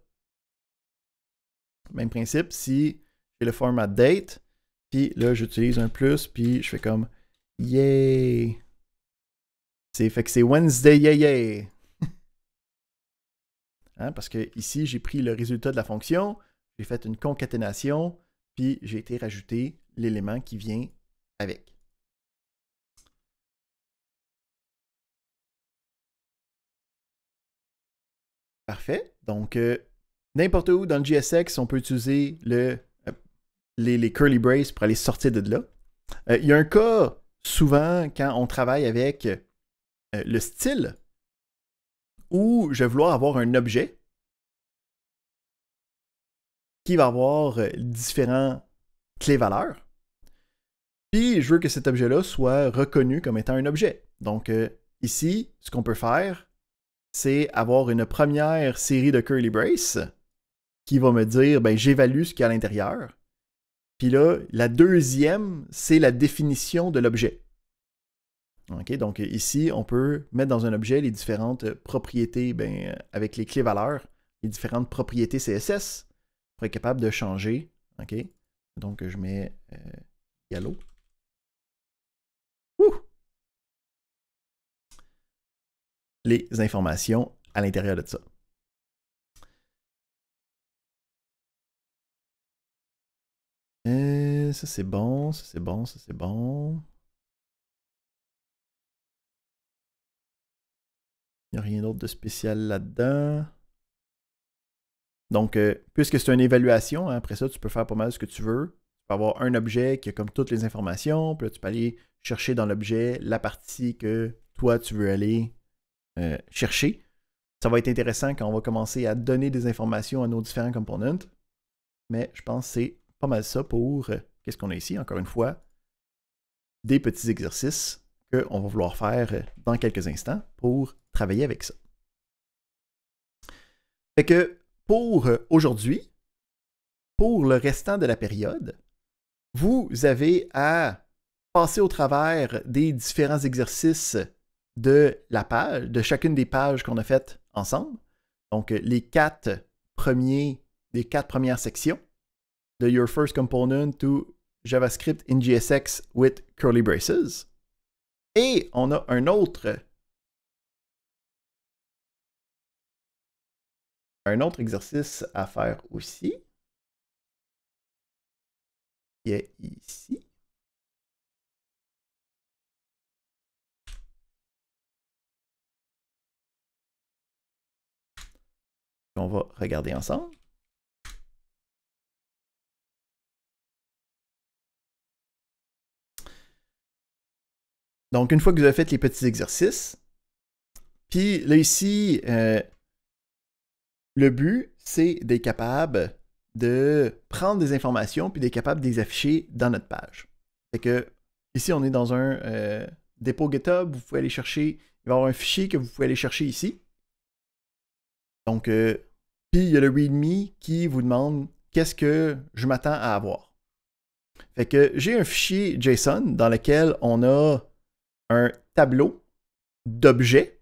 [SPEAKER 1] Même principe, si j'ai le format date, puis là, j'utilise un plus, puis je fais comme yay! Fait que c'est Wednesday, yay, yay! Hein, parce que ici, j'ai pris le résultat de la fonction, j'ai fait une concaténation, puis j'ai été rajouter l'élément qui vient avec. Parfait. Donc, n'importe où dans le JSX, on peut utiliser les curly braces pour aller sortir de là. Il y a un cas, souvent, quand on travaille avec le style, où je vais vouloir avoir un objet qui va avoir différents clés-valeurs. Puis, je veux que cet objet-là soit reconnu comme étant un objet. Donc, ici, ce qu'on peut faire, c'est avoir une première série de curly braces qui va me dire, ben, j'évalue ce qu'il y a à l'intérieur. Puis là, la deuxième, c'est la définition de l'objet. Okay, donc ici, on peut mettre dans un objet les différentes propriétés, avec les clés valeurs, les différentes propriétés CSS pour être capable de changer. Okay? Donc, je mets yellow. Les informations à l'intérieur de ça. Ça, c'est bon, ça, c'est bon, ça, c'est bon. Il n'y a rien d'autre de spécial là-dedans. Donc, puisque c'est une évaluation, hein, après ça, tu peux faire pas mal ce que tu veux. Tu peux avoir un objet qui a comme toutes les informations, puis là, tu peux aller chercher dans l'objet la partie que toi, tu veux aller chercher. Ça va être intéressant quand on va commencer à donner des informations à nos différents components. Mais je pense que c'est pas mal ça pour qu'est-ce qu'on a ici, encore une fois, des petits exercices qu'on va vouloir faire dans quelques instants pour travailler avec ça. Fait que pour aujourd'hui, pour le restant de la période, vous avez à passer au travers des différents exercices de la page, de chacune des pages qu'on a faites ensemble. Donc, les quatre premières sections de Your First Component to JavaScript in JSX with Curly Braces. Et on a un autre exercice à faire aussi, qui est ici. qu'on va regarder ensemble. Donc, une fois que vous avez fait les petits exercices, puis là ici, le but, c'est d'être capable de prendre des informations puis d'être capable de les afficher dans notre page. Fait que ici, on est dans un dépôt GitHub, vous pouvez aller chercher, il va y avoir un fichier que vous pouvez aller chercher ici. Donc, puis il y a le README qui vous demande qu'est-ce que je m'attends à avoir. Fait que j'ai un fichier JSON dans lequel on a un tableau d'objets.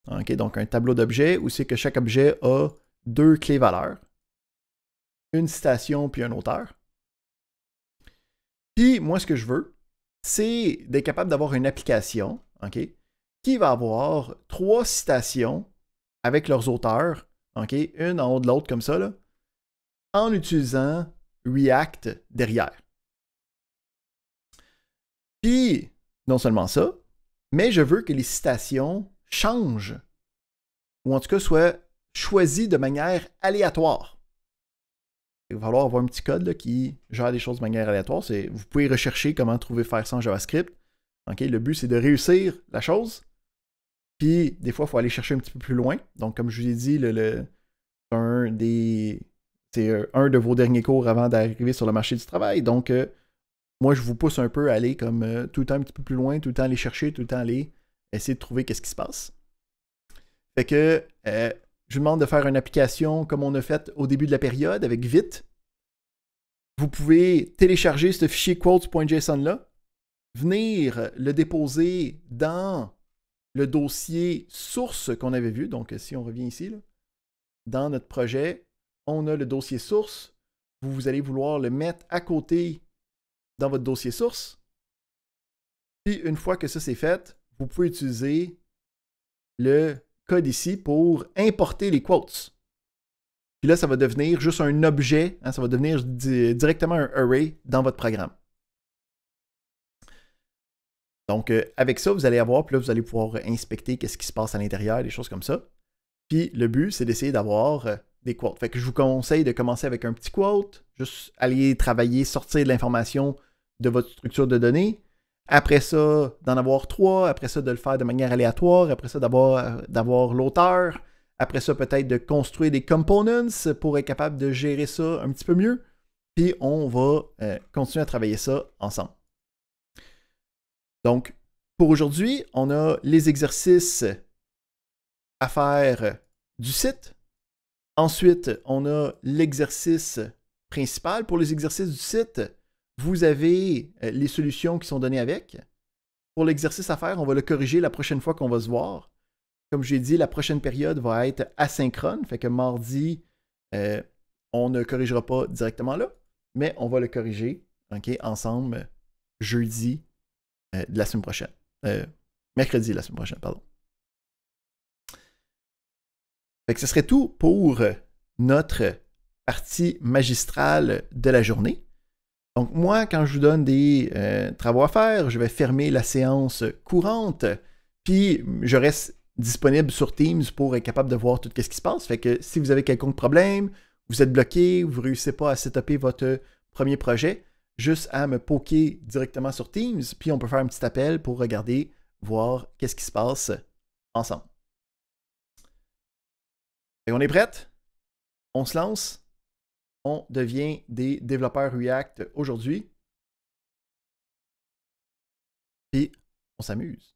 [SPEAKER 1] Okay, donc un tableau d'objets où c'est que chaque objet a 2 clés valeurs, une citation puis un auteur. Puis moi, ce que je veux, c'est d'être capable d'avoir une application, okay, qui va avoir 3 citations avec leurs auteurs, okay, une en haut de l'autre comme ça, là, en utilisant React derrière. Puis, non seulement ça, mais je veux que les citations changent, ou en tout cas soient choisies de manière aléatoire. Il va falloir avoir un petit code là, qui gère les choses de manière aléatoire. Vous pouvez rechercher comment faire ça en JavaScript. Okay, le but, c'est de réussir la chose. Puis, des fois, il faut aller chercher un petit peu plus loin. Donc, comme je vous ai dit, c'est un de vos derniers cours avant d'arriver sur le marché du travail. Donc, moi, je vous pousse un peu à aller comme tout le temps un petit peu plus loin, tout le temps aller chercher, tout le temps aller essayer de trouver qu'est-ce qui se passe. Fait que je vous demande de faire une application comme on a fait au début de la période avec Vite. Vous pouvez télécharger ce fichier quotes.json-là, venir le déposer dans le dossier source qu'on avait vu. Donc, si on revient ici, là, dans notre projet, on a le dossier source. Vous allez vouloir le mettre à côté dans votre dossier source. Puis, une fois que ça c'est fait, vous pouvez utiliser le code ici pour importer les quotes. Puis là, ça va devenir juste un objet, hein, ça va devenir directement un array dans votre programme. Donc, avec ça, vous allez avoir, puis là, vous allez pouvoir inspecter qu'est-ce qui se passe à l'intérieur, des choses comme ça. Puis le but, c'est d'essayer d'avoir des quotes. Fait que je vous conseille de commencer avec un petit quote, juste aller travailler, sortir de l'information de votre structure de données. Après ça, d'en avoir 3. Après ça, de le faire de manière aléatoire. Après ça, d'avoir l'auteur. Après ça, peut-être de construire des components pour être capable de gérer ça un petit peu mieux. Puis on va continuer à travailler ça ensemble. Donc, pour aujourd'hui, on a les exercices à faire du site. Ensuite, on a l'exercice principal. Pour les exercices du site, vous avez les solutions qui sont données avec. Pour l'exercice à faire, on va le corriger la prochaine fois qu'on va se voir. Comme j'ai dit, la prochaine période va être asynchrone. Fait que mardi, on ne corrigera pas directement là, mais on va le corriger ensemble jeudi de la semaine prochaine. Mercredi de la semaine prochaine, pardon. Fait que ce serait tout pour notre partie magistrale de la journée. Donc moi, quand je vous donne des travaux à faire, je vais fermer la séance courante, puis je reste disponible sur Teams pour être capable de voir tout ce qui se passe. Fait que si vous avez quelconque problème, vous êtes bloqué, vous ne réussissez pas à setuper votre premier projet, juste à me poker directement sur Teams, puis on peut faire un petit appel pour regarder, voir qu'est-ce qui se passe ensemble. Et on est prête? On se lance? On devient des développeurs React aujourd'hui. Puis on s'amuse.